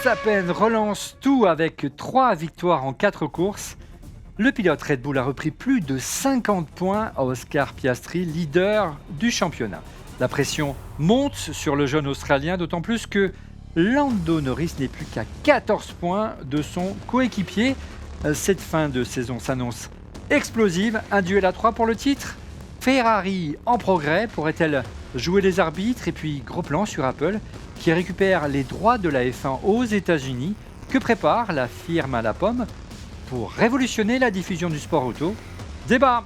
Verstappen relance tout avec 3 victoires en 4 courses. Le pilote Red Bull a repris plus de 50 points à Oscar Piastri, leader du championnat. La pression monte sur le jeune Australien, d'autant plus que Lando Norris n'est plus qu'à 14 points de son coéquipier. Cette fin de saison s'annonce explosive. Un duel à 3 pour le titre. Ferrari en progrès, pourrait-elle jouer les arbitres? Et puis gros plan sur Apple qui récupère les droits de la F1 aux États-Unis. Que prépare la firme à la pomme pour révolutionner la diffusion du sport auto? Débat.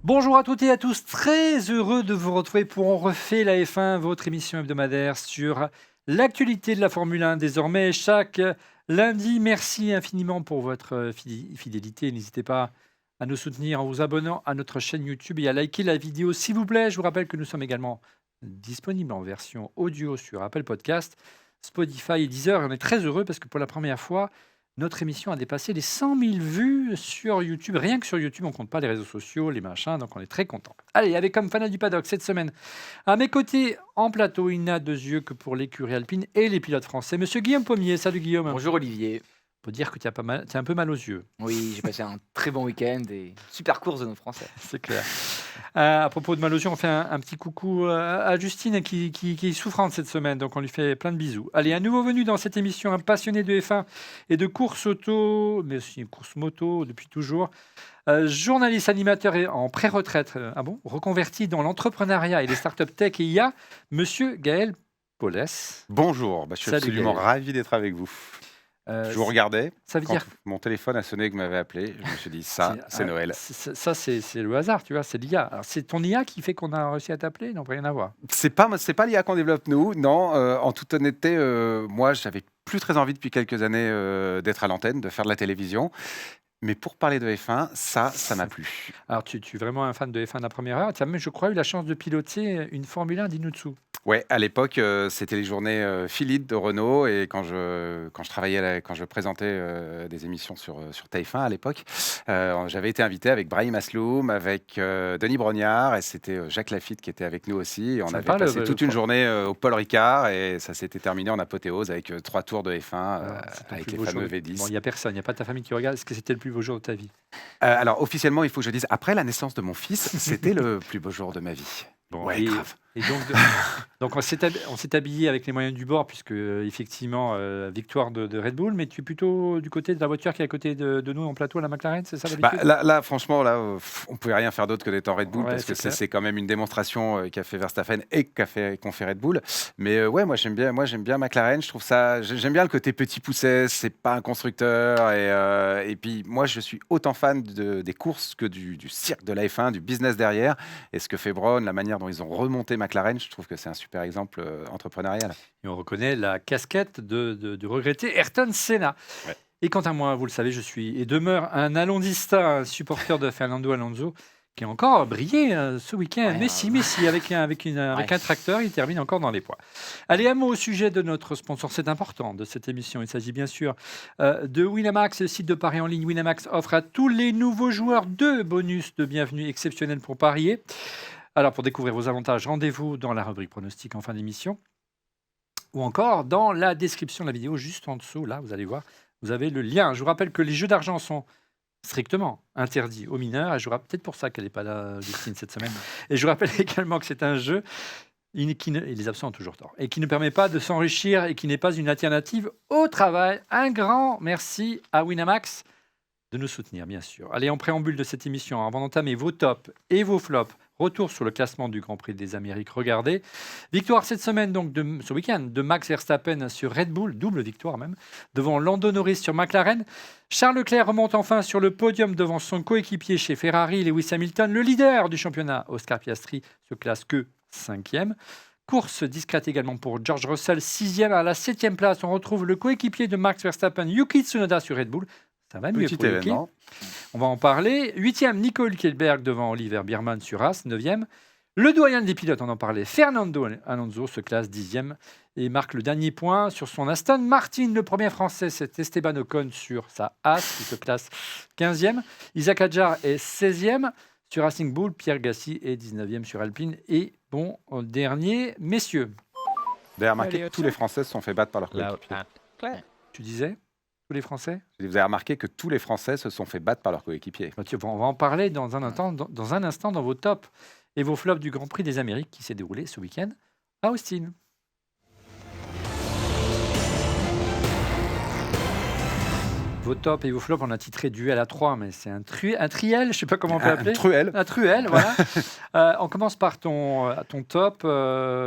Bonjour à toutes et à tous, très heureux de vous retrouver pour On refait la F1, votre émission hebdomadaire sur l'actualité de la Formule 1 désormais chaque lundi. Merci infiniment pour votre fidélité. N'hésitez pas à nous soutenir en vous abonnant à notre chaîne YouTube et à liker la vidéo s'il vous plaît. Je vous rappelle que nous sommes également disponibles en version audio sur Apple Podcast, Spotify et Deezer. Et on est très heureux parce que pour la première fois, notre émission a dépassé les 100 000 vues sur YouTube. Rien que sur YouTube, on ne compte pas les réseaux sociaux, les machins, donc on est très content. Allez, avec comme fanat du paddock cette semaine, à mes côtés en plateau, il n'a deux yeux que pour l'écurie alpine et les pilotes français. Monsieur Guillaume Pommier, salut Guillaume. Bonjour Olivier. On peut dire que tu as un peu mal aux yeux. Oui, j'ai passé un très bon week-end et super course de nos Français. C'est clair. À propos de mal aux yeux, on fait un petit coucou à Justine qui est souffrante cette semaine, donc on lui fait plein de bisous. Allez, un nouveau venu dans cette émission, un passionné de F1 et de course auto, mais aussi course moto depuis toujours. Journaliste, animateur et en pré-retraite, reconverti dans l'entrepreneuriat et les startups tech et IA, monsieur Gaël Paulès. Bonjour, je suis absolument ravi d'être avec vous. Je vous regardais, ça veut quand dire... mon téléphone a sonné que vous m'avez appelé, je me suis dit, c'est Noël. Ça, c'est le hasard, tu vois, c'est l'IA. Alors, c'est ton IA qui fait qu'on a réussi à t'appeler? Non, rien à voir. C'est pas l'IA qu'on développe, nous, non. En toute honnêteté, moi, j'avais plus très envie depuis quelques années d'être à l'antenne, de faire de la télévision. Mais pour parler de F1, ça m'a plu. Alors, tu es vraiment un fan de F1 de la première heure. Tu as même, je crois, eu la chance de piloter une Formule 1 d'Inutsu. Ouais, à l'époque, c'était les journées Philippe de Renault et quand je travaillais, quand je présentais des émissions sur TF1 à l'époque, j'avais été invité avec Brahim Asloum, avec Denis Brognard et c'était Jacques Lafitte qui était avec nous aussi. Et on avait passé toute une journée au Paul Ricard et ça s'était terminé en apothéose avec 3 tours de F1 avec les fameux V10. Bon, il n'y a personne, il n'y a pas ta famille qui regarde. Est-ce que c'était le plus beau jour de ta vie? Alors officiellement, il faut que je dise, après la naissance de mon fils, c'était le plus beau jour de ma vie. Bon, ouais, grave. Et donc on s'est habillé avec les moyens du bord, puisque effectivement, victoire de Red Bull, mais tu es plutôt du côté de la voiture qui est à côté de nous en plateau, la McLaren, c'est ça d'habitude? Là, franchement, on ne pouvait rien faire d'autre que d'être en Red Bull, parce que c'est quand même une démonstration qu'a fait Verstappen et qu'ont fait Red Bull. Mais ouais, moi j'aime bien McLaren, je trouve ça, j'aime bien le côté petit pousset, c'est pas un constructeur, et puis moi je suis autant fan des courses que du cirque de la F1, du business derrière, et ce que fait Brown, la manière dont ils ont remonté McLaren, je trouve que c'est un super exemple entrepreneurial. Et on reconnaît la casquette du regretté Ayrton Senna. Ouais. Et quant à moi, vous le savez, je suis et demeure un Alondista, un supporter de Fernando Alonso, qui a encore brillé ce week-end. Ouais, Messi, avec un tracteur, il termine encore dans les poids. Allez, un mot au sujet de notre sponsor, c'est important de cette émission. Il s'agit bien sûr de Winamax, le site de paris en ligne. Winamax offre à tous les nouveaux joueurs 2 bonus de bienvenue exceptionnels pour parier. Alors, pour découvrir vos avantages, rendez-vous dans la rubrique pronostic en fin d'émission ou encore dans la description de la vidéo, juste en dessous. Là, vous allez voir, vous avez le lien. Je vous rappelle que les jeux d'argent sont strictement interdits aux mineurs. Et je vous rappelle, peut-être pour ça qu'elle n'est pas là, Justine, cette semaine. Et je vous rappelle également que c'est un jeu et les absents ont toujours tort, et qui ne permet pas de s'enrichir et qui n'est pas une alternative au travail. Un grand merci à Winamax de nous soutenir, bien sûr. Allez, en préambule de cette émission, avant d'entamer vos tops et vos flops, retour sur le classement du Grand Prix des Amériques. Regardez. Victoire cette semaine, donc ce week-end, de Max Verstappen sur Red Bull, double victoire même, devant Lando Norris sur McLaren. Charles Leclerc remonte enfin sur le podium devant son coéquipier chez Ferrari, Lewis Hamilton. Le leader du championnat, Oscar Piastri, se classe que 5e. Course discrète également pour George Russell, 6e. À la 7e place, on retrouve le coéquipier de Max Verstappen, Yuki Tsunoda sur Red Bull. Ça va mieux Petit pour Yuki. On va en parler. 8e, Nico Hülkenberg devant Oliver Biermann sur Haas. 9e, le doyen des pilotes, on en parlait, Fernando Alonso se classe 10e et marque le dernier point sur son Aston Martin. Le premier français, c'est Esteban Ocon sur sa Haas, qui se classe 15e. Isaac Hadjar est 16e sur Racing Bull. Pierre Gasly est 19e sur Alpine. Et bon dernier. Messieurs, Vous avez remarqué que tous les Français se sont fait battre par leurs coéquipiers. tu disais tous les Français? Vous avez remarqué que tous les Français se sont fait battre par leurs coéquipiers. On va en parler dans un instant dans vos tops et vos flops du Grand Prix des Amériques qui s'est déroulé ce week-end à Austin. Vos tops et vos flops, on a titré duel à 3, mais c'est un triel, je ne sais pas comment on peut appeler. Un truel, voilà. On commence par ton top.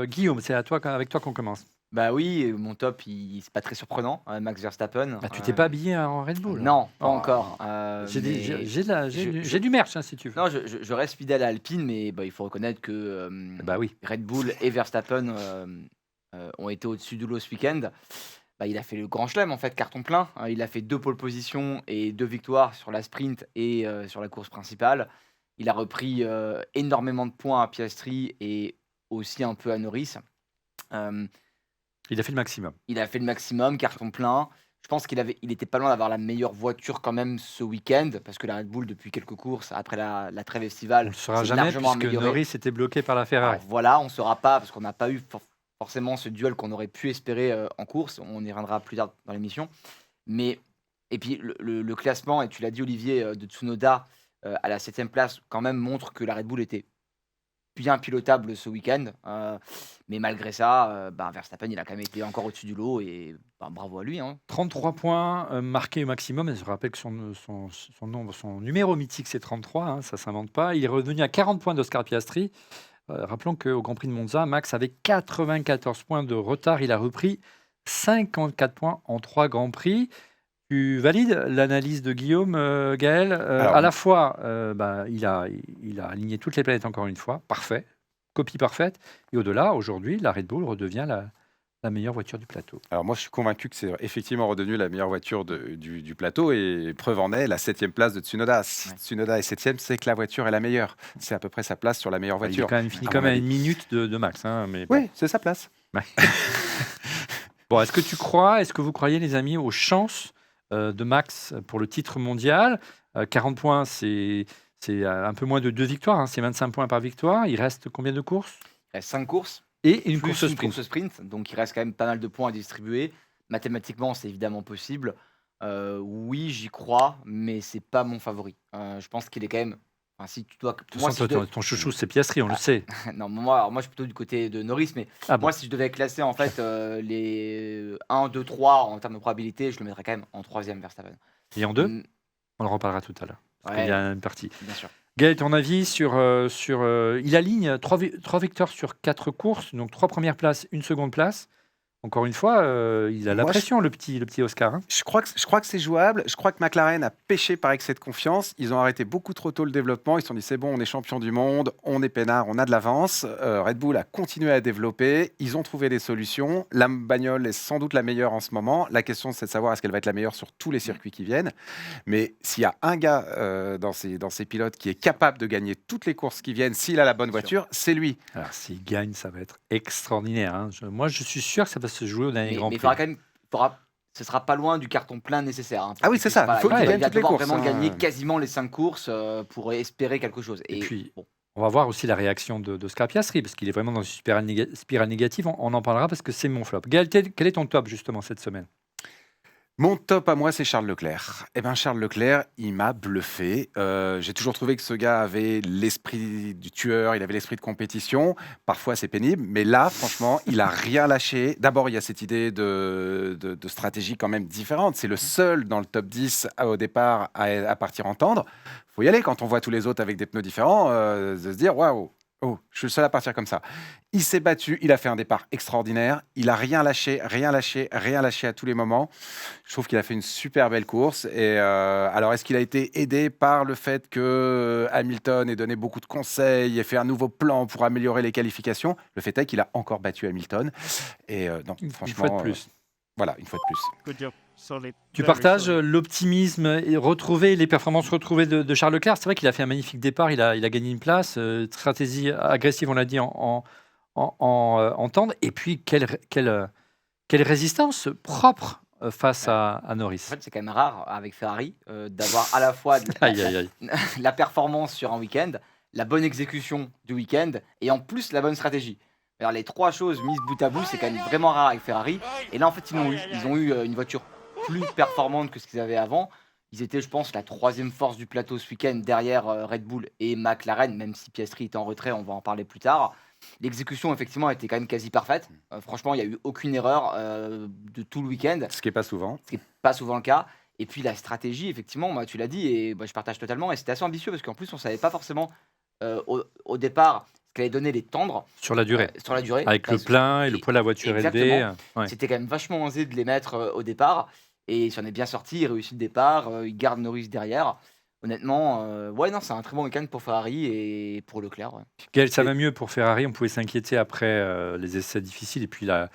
Guillaume, c'est avec toi qu'on commence. Bah oui, mon top, c'est pas très surprenant, Max Verstappen. Tu t'es pas habillé en Red Bull? Non, pas encore. J'ai mais du merch, si tu veux. Non, je reste fidèle à Alpine, mais il faut reconnaître que oui. Red Bull et Verstappen ont été au-dessus du lot ce week-end. Il a fait le grand chelem, en fait, carton plein. Il a fait 2 pole positions et 2 victoires sur la sprint et sur la course principale. Il a repris énormément de points à Piastri et aussi un peu à Norris. Il a fait le maximum. Il a fait le maximum, carton plein. Je pense qu'il était pas loin d'avoir la meilleure voiture quand même ce week-end, parce que la Red Bull, depuis quelques courses, après la trêve On estivale, ne le saura s'est jamais largement puisque améliorée. Norris était bloqué par la Ferrari. Alors voilà, on ne saura pas, parce qu'on n'a pas eu forcément ce duel qu'on aurait pu espérer en course. On y reviendra plus tard dans l'émission. Et puis le classement, et tu l'as dit Olivier, de Tsunoda à la 7e place, quand même montre que la Red Bull était bien pilotable ce week-end. Mais malgré ça, Verstappen, il a quand même été encore au-dessus du lot, et bravo à lui. 33 points marqués au maximum. Et je rappelle que son numéro mythique, c'est 33. Ça ne s'invente pas. Il est revenu à 40 points d'Oscar Piastri. Rappelons qu'au Grand Prix de Monza, Max avait 94 points de retard. Il a repris 54 points en 3 Grands Prix. Tu valides l'analyse de Guillaume, Gaël? À la fois, il a aligné toutes les planètes encore une fois. Parfait. Copie parfaite. Et au-delà, aujourd'hui, la Red Bull redevient la meilleure voiture du plateau. Alors moi, je suis convaincu que c'est effectivement redevenu la meilleure voiture du plateau, et preuve en est la 7e place de Tsunoda. Si Tsunoda est 7e, c'est que la voiture est la meilleure. C'est à peu près sa place sur la meilleure voiture. Il est quand même fini comme à 1 minute de Max. Mais bon. Oui, c'est sa place. Bon, est-ce que vous croyez, les amis, aux chances de Max pour le titre mondial? 40 points, c'est un peu moins de 2 victoires. C'est 25 points par victoire. Il reste combien de courses? Il reste 5 courses. Et une plus course course sprint, donc il reste quand même pas mal de points à distribuer. Mathématiquement, c'est évidemment possible. Oui, j'y crois, mais c'est pas mon favori. Je pense qu'il est quand même. Si tu dois. Ton chouchou, c'est Piastri, on le sait. Non, moi, je suis plutôt du côté de Norris, mais moi, si je devais classer en fait les 1, 2, 3 en termes de probabilité, je le mettrais quand même en 3e Verstappen. Et en 2 On le reparlera tout à l'heure. Parce qu'il y a une partie. Bien sûr. Gaël, ton avis sur il aligne 3 victoires sur 4 courses, donc 3 premières places, 1 seconde place. Encore une fois, il a la pression, le petit Oscar. Je crois que c'est jouable. Je crois que McLaren a pêché par excès de confiance. Ils ont arrêté beaucoup trop tôt le développement. Ils se sont dit, c'est bon, on est champion du monde, on est peinard, on a de l'avance. Red Bull a continué à développer. Ils ont trouvé des solutions. La bagnole est sans doute la meilleure en ce moment. La question, c'est de savoir est-ce qu'elle va être la meilleure sur tous les circuits qui viennent. Mais s'il y a un gars dans ces pilotes qui est capable de gagner toutes les courses qui viennent, s'il a la bonne voiture, c'est lui. Alors, s'il gagne, ça va être extraordinaire. Moi, je suis sûr que ça va se jouer au dernier Grand Prix. Mais il faudra quand même, ce sera pas loin du carton plein nécessaire. Ah oui, c'est ça. Il faut qu'il gagne toutes les courses. Vraiment gagner quasiment les 5 courses pour espérer quelque chose. Et puis, on va voir aussi la réaction d'Oscar Piastri, parce qu'il est vraiment dans une spirale négative. On en parlera parce que c'est mon flop. Gaël, quel est ton top justement cette semaine? Mon top à moi, c'est Charles Leclerc. Charles Leclerc, il m'a bluffé. J'ai toujours trouvé que ce gars avait l'esprit du tueur, il avait l'esprit de compétition. Parfois, c'est pénible, mais là, franchement, il n'a rien lâché. D'abord, il y a cette idée de stratégie quand même différente. C'est le seul dans le top 10 au départ à partir en tendre. Il faut y aller quand on voit tous les autres avec des pneus différents, de se dire « Waouh !» Oh, je suis le seul à partir comme ça. Il s'est battu, il a fait un départ extraordinaire. Il a rien lâché à tous les moments. Je trouve qu'il a fait une super belle course. Et alors, est-ce qu'il a été aidé par le fait que Hamilton ait donné beaucoup de conseils et fait un nouveau plan pour améliorer les qualifications? Le fait est qu'il a encore battu Hamilton. Et non, franchement, une fois de plus. Voilà, une fois de plus. Tu partages l'optimisme et les performances retrouvées de Charles Leclerc. C'est vrai qu'il a fait un magnifique départ, il a gagné une place, stratégie agressive, on l'a dit, en tendre. Et puis, quelle résistance propre face à Norris. En fait, c'est quand même rare avec Ferrari d'avoir à la fois la performance sur un week-end, la bonne exécution du week-end et en plus la bonne stratégie. Alors, les 3 choses mises bout à bout, c'est quand même vraiment rare avec Ferrari. Et là, en fait, ils ont eu une voiture plus performante que ce qu'ils avaient avant. Ils étaient, je pense, la 3e force du plateau ce week-end derrière Red Bull et McLaren, même si Piastri était en retrait, on va en parler plus tard. L'exécution, effectivement, était quand même quasi parfaite. Franchement, il n'y a eu aucune erreur de tout le week-end. Ce qui n'est pas souvent. Ce qui n'est pas souvent le cas. Et puis la stratégie, effectivement, tu l'as dit, et je partage totalement. Et c'était assez ambitieux parce qu'en plus, on ne savait pas forcément au départ ce qu'allait donner les tendres. Sur la durée. Avec le plein et le poids de la voiture élevé. C'était quand même vachement osé de les mettre au départ. Et il s'en est bien sorti, il réussit le départ, il garde Norris derrière. Honnêtement, c'est un très bon week-end pour Ferrari et pour Leclerc. Ouais. Gaël, ça va mieux pour Ferrari. On pouvait s'inquiéter après les essais difficiles et puis la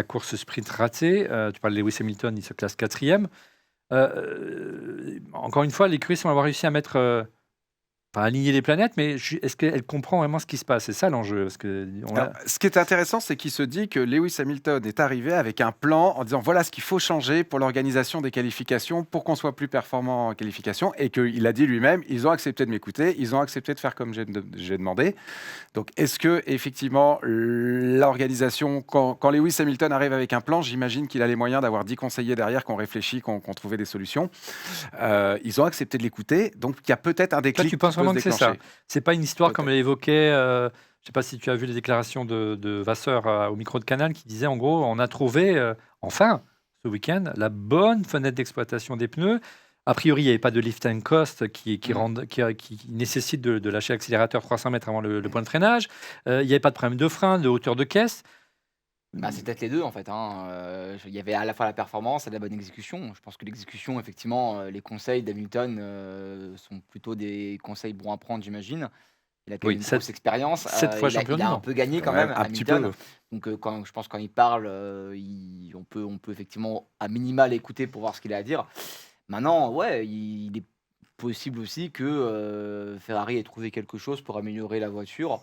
course sprint ratée. Tu parles de Lewis Hamilton, il se classe 4e. Encore une fois, l'écurie semble avoir réussi à mettre... pas aligner les planètes, mais est-ce qu'elle comprend vraiment ce qui se passe? C'est ça l'enjeu. Ce qui est intéressant, c'est qu'il se dit que Lewis Hamilton est arrivé avec un plan en disant voilà ce qu'il faut changer pour l'organisation des qualifications, pour qu'on soit plus performant en qualification, et qu'il a dit lui-même, ils ont accepté de m'écouter, ils ont accepté de faire comme j'ai demandé. Donc est-ce que effectivement l'organisation, quand Lewis Hamilton arrive avec un plan, j'imagine qu'il a les moyens d'avoir 10 conseillers derrière, qu'on réfléchit, qu'on trouvait des solutions. Ils ont accepté de l'écouter, donc il y a peut-être un déclic. Tu penses vraiment que c'est ça? C'est pas une histoire comme elle évoquait. Je ne sais pas si tu as vu les déclarations de Vasseur au micro de Canal qui disait en gros on a trouvé enfin ce week-end la bonne fenêtre d'exploitation des pneus. A priori, il n'y avait pas de lift and coast qui nécessite de lâcher l'accélérateur 300 mètres avant le point de freinage. Il n'y avait pas de problème de frein, de hauteur de caisse. C'est peut-être les deux en fait. Il y avait à la fois la performance et la bonne exécution. Je pense que l'exécution, effectivement, les conseils d'Hamilton sont plutôt des conseils bons à prendre, j'imagine. Il a quand même une grosse expérience. 7 fois champion du monde. Il a un peu gagné quand même, Hamilton. Donc je pense que quand il parle, on peut effectivement à minima l'écouter pour voir ce qu'il a à dire. Maintenant, il est possible aussi que Ferrari ait trouvé quelque chose pour améliorer la voiture.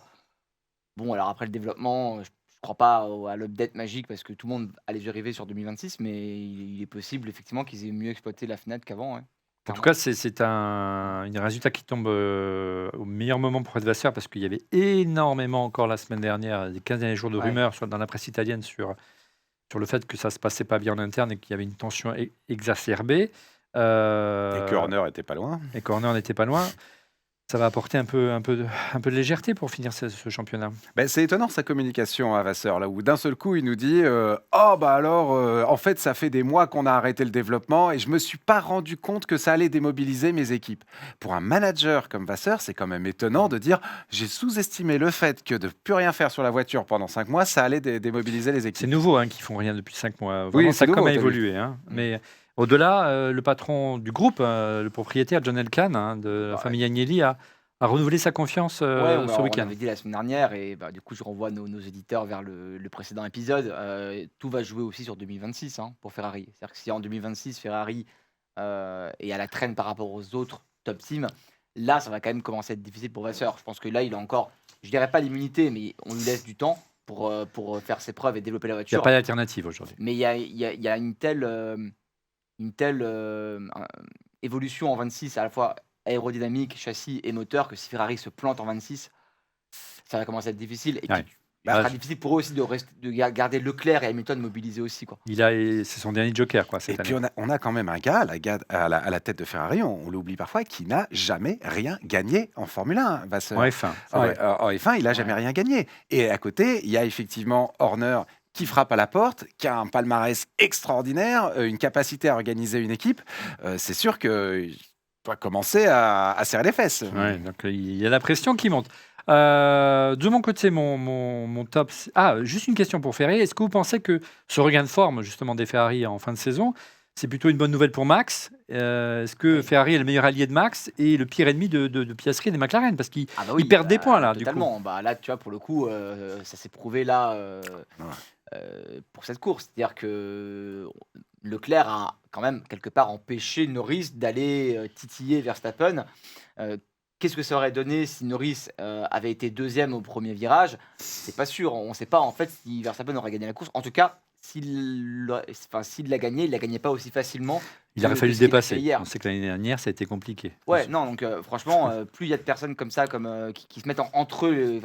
Bon, alors après le développement, je crois pas à l'update magique parce que tout le monde a les yeux rivés sur 2026, mais il est possible effectivement qu'ils aient mieux exploité la fenêtre qu'avant. Ouais. En tout cas, c'est un résultat qui tombe au meilleur moment pour Fred Vasseur parce qu'il y avait énormément encore la semaine dernière, les 15 derniers jours de rumeurs dans la presse italienne sur le fait que ça se passait pas bien en interne et qu'il y avait une tension exacerbée. Et que Horner n'était pas loin. Ça va apporter un peu de légèreté pour finir ce championnat. C'est étonnant sa communication à Vasseur, là où d'un seul coup il nous dit en fait ça fait des mois qu'on a arrêté le développement et je me suis pas rendu compte que ça allait démobiliser mes équipes. Pour un manager comme Vasseur, c'est quand même étonnant de dire j'ai sous-estimé le fait que de plus rien faire sur la voiture pendant 5 mois, ça allait démobiliser les équipes. C'est nouveau qu'ils font rien depuis 5 mois. Vraiment, ça a quand même évolué. Mais au-delà, le patron du groupe, le propriétaire John Elkann de la famille Agnelli, a renouvelé sa confiance ce week-end. On l'avait dit la semaine dernière, et du coup, je renvoie nos éditeurs vers le précédent épisode. Tout va jouer aussi sur 2026 pour Ferrari. C'est-à-dire que si en 2026, Ferrari est à la traîne par rapport aux autres top teams, là, ça va quand même commencer à être difficile pour Vasseur. Je pense que là, il a encore, je dirais pas l'immunité, mais on lui laisse du temps pour faire ses preuves et développer la voiture. Il n'y a pas d'alternative aujourd'hui. Mais il y a une telle évolution en 26, à la fois aérodynamique, châssis et moteur, que si Ferrari se plante en 26, ça va commencer à être difficile. Et puis, ça sera difficile pour eux aussi de garder Leclerc et Hamilton mobilisés aussi. C'est son dernier joker cette année. Et puis on a quand même un gars à la tête de Ferrari, on l'oublie parfois, qui n'a jamais rien gagné en Formule 1. En F1. En F1, il n'a jamais rien gagné. Et à côté, il y a effectivement Horner qui frappe à la porte, qui a un palmarès extraordinaire, une capacité à organiser une équipe. C'est sûr qu'il doit commencer à serrer les fesses. Donc il y a la pression qui monte. De mon côté, mon top... juste une question pour Ferrari. Est-ce que vous pensez que ce regain de forme justement des Ferrari en fin de saison, c'est plutôt une bonne nouvelle pour Max? Est-ce que Ferrari est le meilleur allié de Max et le pire ennemi de Piastri et de McLaren? Parce qu'ils perdent des points là. Totalement. Du coup. Là, tu vois, pour le coup, ça s'est prouvé là... pour cette course. C'est-à-dire que Leclerc a quand même quelque part empêché Norris d'aller titiller Verstappen. Qu'est-ce que ça aurait donné si Norris avait été deuxième au premier virage? C'est pas sûr. On ne sait pas en fait si Verstappen aurait gagné la course. En tout cas, s'il l'a gagné, il l'a gagné pas aussi facilement. Il aurait que fallu ce le qu'il a fait dépasser. hier. On sait que l'année dernière, ça a été compliqué. Ouais, non, donc franchement, plus il y a de personnes comme ça, qui se mettent entre eux,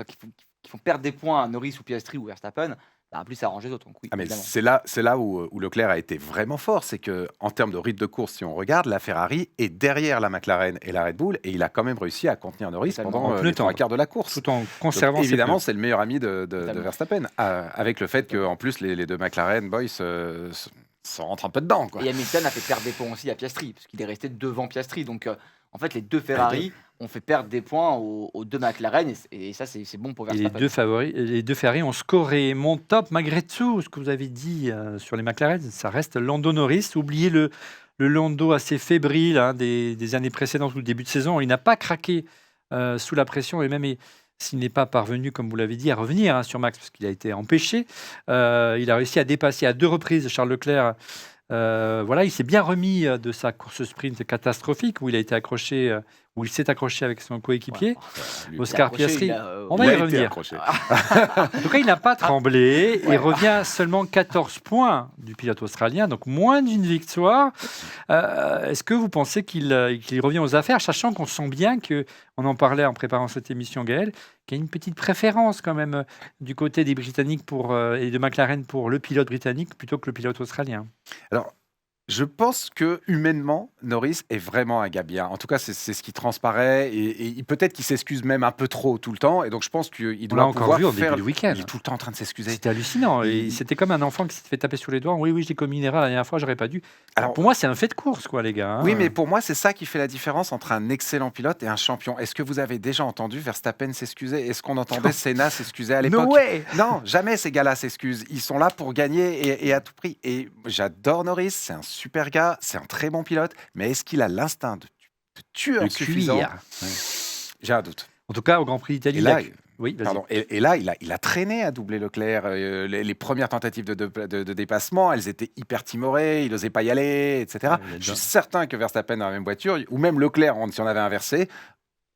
qui font perdre des points à Norris ou Piastri ou Verstappen, bah, plus ça arrange les autres. Donc oui, Ah mais évidemment. c'est là où Leclerc a été vraiment fort, c'est que en termes de rythme de course, si on regarde, la Ferrari est derrière la McLaren et la Red Bull, et il a quand même réussi à contenir Norris Totalement. pendant En les pneus 3 tendres. quarts de la course. Tout en Donc, conservant ses évidemment, pneus. c'est le meilleur ami de Totalement. Verstappen, avec le fait qu'en plus les deux McLaren boys s'en rentrent un peu dedans, quoi. Et Hamilton a fait perdre des points aussi à Piastri, parce qu'il est resté devant Piastri. Donc en fait, les deux Ferrari ont fait perdre des points aux deux McLaren, et ça, c'est bon pour Et Verstappen. les deux Ferrari ont scoré. Mon top, malgré tout, ce que vous avez dit sur les McLaren, ça reste Lando Norris. Oubliez le Lando assez fébrile des années précédentes ou le début de saison. Il n'a pas craqué sous la pression, et même s'il n'est pas parvenu, comme vous l'avez dit, à revenir sur Max, parce qu'il a été empêché. Il a réussi à dépasser à 2 reprises Charles Leclerc. Voilà, il s'est bien remis de sa course sprint catastrophique où il a été accroché, où il s'est accroché avec son coéquipier. Lui, Oscar accroché, Piastri. il a, On il va a y été revenir. accroché. En tout cas, il n'a pas tremblé et Ouais. revient à seulement 14 points du pilote australien, donc moins d'une victoire. Est-ce que vous pensez qu'il revient aux affaires, sachant qu'on sent bien que, on en parlait en préparant cette émission, Gaël, qu'il y a une petite préférence quand même du côté des Britanniques et de McLaren pour le pilote britannique plutôt que le pilote australien? Alors, je pense que humainement, Norris est vraiment un gars bien. En tout cas, c'est ce qui transparaît. Et peut-être qu'il s'excuse même un peu trop tout le temps. Et donc, je pense qu'il On l'a doit encore pouvoir vu en faire. début de week-end. Il est tout le temps en train de s'excuser. C'était hallucinant. Et Il- c'était comme un enfant qui s'était fait taper sur les doigts. Oui, oui, j'ai commis une erreur la dernière fois, j'aurais pas dû. Alors, Pour moi, c'est un fait de course, quoi, les gars. hein. oui, mais pour moi, c'est ça qui fait la différence entre un excellent pilote et un champion. Est-ce que vous avez déjà entendu Verstappen s'excuser? Est-ce qu'on entendait Senna s'excuser à l'époque? No way. Non, jamais ces gars-là s'excusent. Ils sont là pour gagner et à tout prix. Et j'adore Norris, c'est un super gars, c'est un très bon pilote. Mais est-ce qu'il a l'instinct de tueur Le suffisant? cuir. J'ai un doute. En tout cas, au Grand Prix d'Italie. Et là, Oui, vas-y. Pardon. Et là, il a traîné à doubler Leclerc. Les premières tentatives de dépassement, elles étaient hyper timorées, il n'osait pas y aller, etc. Ouais, il a Je déjà- suis certain que Verstappen dans la même voiture, ou même Leclerc, si on avait inversé,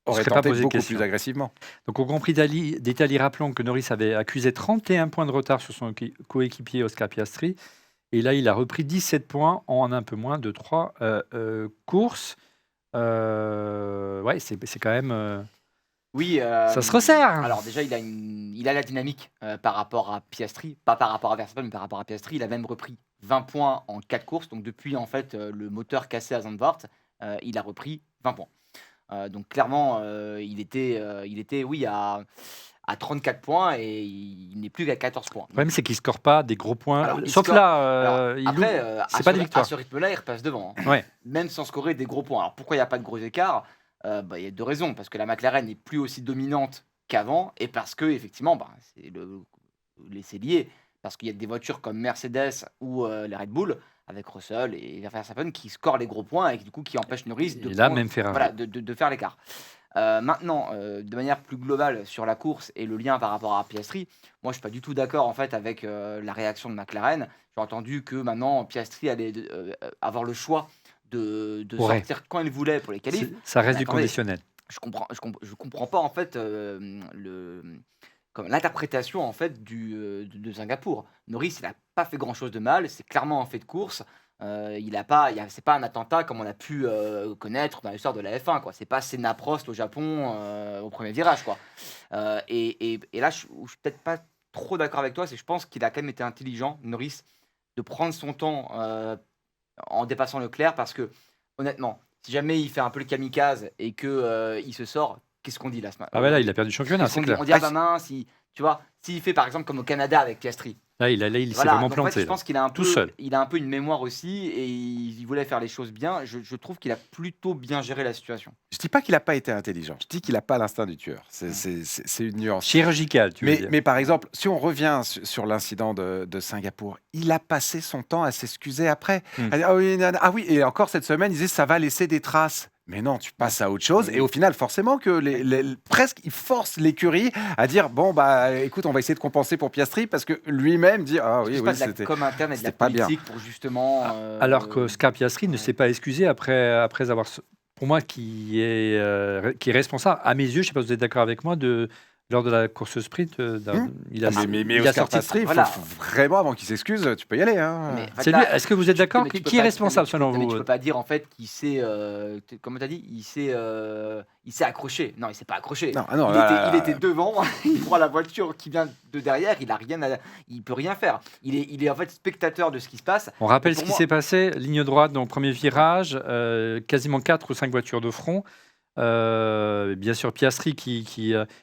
aurait serait pas tenté posé de beaucoup question. plus agressivement. Donc, au Grand Prix d'Italie, rappelons que Norris avait accusé 31 points de retard sur son coéquipier Oscar Piastri. Et là, il a repris 17 points en un peu moins de 3 courses. Ouais, c'est quand même. Oui, Ça se resserre. Alors déjà, il a la dynamique par rapport à Piastri, pas par rapport à Verstappen, mais par rapport à Piastri. Il a même repris 20 points en 4 courses. Donc depuis en fait le moteur cassé à Zandvoort, il a repris 20 points. Donc clairement, il était oui à 34 points et il n'est plus qu'à 14 points. Le problème, c'est qu'il ne score pas des gros points. Alors, il Sauf score- là, il Après, loupe. C'est pas des victoires. à ce rythme-là, il repasse devant, hein. Ouais. Même sans scorer des gros points. Alors pourquoi il n'y a pas de gros écarts? Il y a 2 raisons. Parce que la McLaren n'est plus aussi dominante qu'avant, et parce que effectivement, c'est lié. Parce qu'il y a des voitures comme Mercedes ou les Red Bull, avec Russell et Verstappen, qui scorent les gros points et qui, du coup qui empêchent Norris de, Et là, prendre- même Ferrari. voilà, de faire l'écart. Maintenant, de manière plus globale sur la course et le lien par rapport à Piastri, moi je suis pas du tout d'accord en fait avec la réaction de McLaren. J'ai entendu que maintenant Piastri allait avoir le choix de Ouais. sortir quand il voulait pour les qualifs. Ça reste Mais du attendez, conditionnel. je comprends pas en fait l'interprétation en fait de Singapour. Norris, il n'a pas fait grand chose de mal, c'est clairement un fait de course. C'est pas un attentat comme on a pu connaître dans l'histoire de la F1, quoi. C'est pas Senna Prost au Japon au premier virage, quoi. Et là, je suis peut-être pas trop d'accord avec toi, c'est que je pense qu'il a quand même été intelligent, Norris, de prendre son temps en dépassant Leclerc, parce que honnêtement, si jamais il fait un peu le kamikaze et que il se sort, qu'est-ce qu'on dit là ce matin? Ah ouais, là, il a perdu le championnat, Qu'est-ce c'est qu'on dit? clair. On dit ah bah mince, tu vois, s'il fait par exemple comme au Canada avec Piastri. Là, il s'est Voilà, vraiment donc en fait, planté. je pense qu'il a un Tout peu, seul. il a un peu une mémoire aussi et il voulait faire les choses bien. Je trouve qu'il a plutôt bien géré la situation. Je dis pas qu'il n'a pas été intelligent, je dis qu'il n'a pas l'instinct du tueur. C'est une nuance. Chirurgical, tu veux dire. Mais par exemple, si on revient sur l'incident de Singapour, il a passé son temps à s'excuser après. Hmm. À dire, ah oui, et encore cette semaine, il disait ça va laisser des traces. Mais non, tu passes à autre chose. Oui. Et au final, forcément, que presque, il force l'écurie à dire bon, bah écoute, on va essayer de compenser pour Piastri parce que lui-même dit ah Je oui, sais oui, pas de la c'était. com interne et de la c'était pas bien. politique pour justement. Alors que Oscar Piastri ne ouais. s'est pas excusé après avoir, pour moi, qui est responsable, à mes yeux, je ne sais pas si vous êtes d'accord avec moi, de lors de la course sprint, il a Mais il a Oscar sorti. Piastri, voilà. faut vraiment, avant qu'il s'excuse, tu peux y aller. Hein. Mais, en fait, C'est lui. là, Est-ce que vous êtes d'accord? mais tu peux Qui est pas- responsable mais selon mais vous? tu peux pas dire en fait qu'il s'est, comment t'as dit, il s'est accroché. Non, il s'est pas accroché. Non, ah non, Il était devant, il prend la voiture qui vient de derrière, il peut rien faire. Il est en fait spectateur de ce qui se passe. On rappelle Pour ce qui moi- s'est passé. Ligne droite, donc premier virage, quasiment 4 ou 5 voitures de front. Bien sûr, Piastri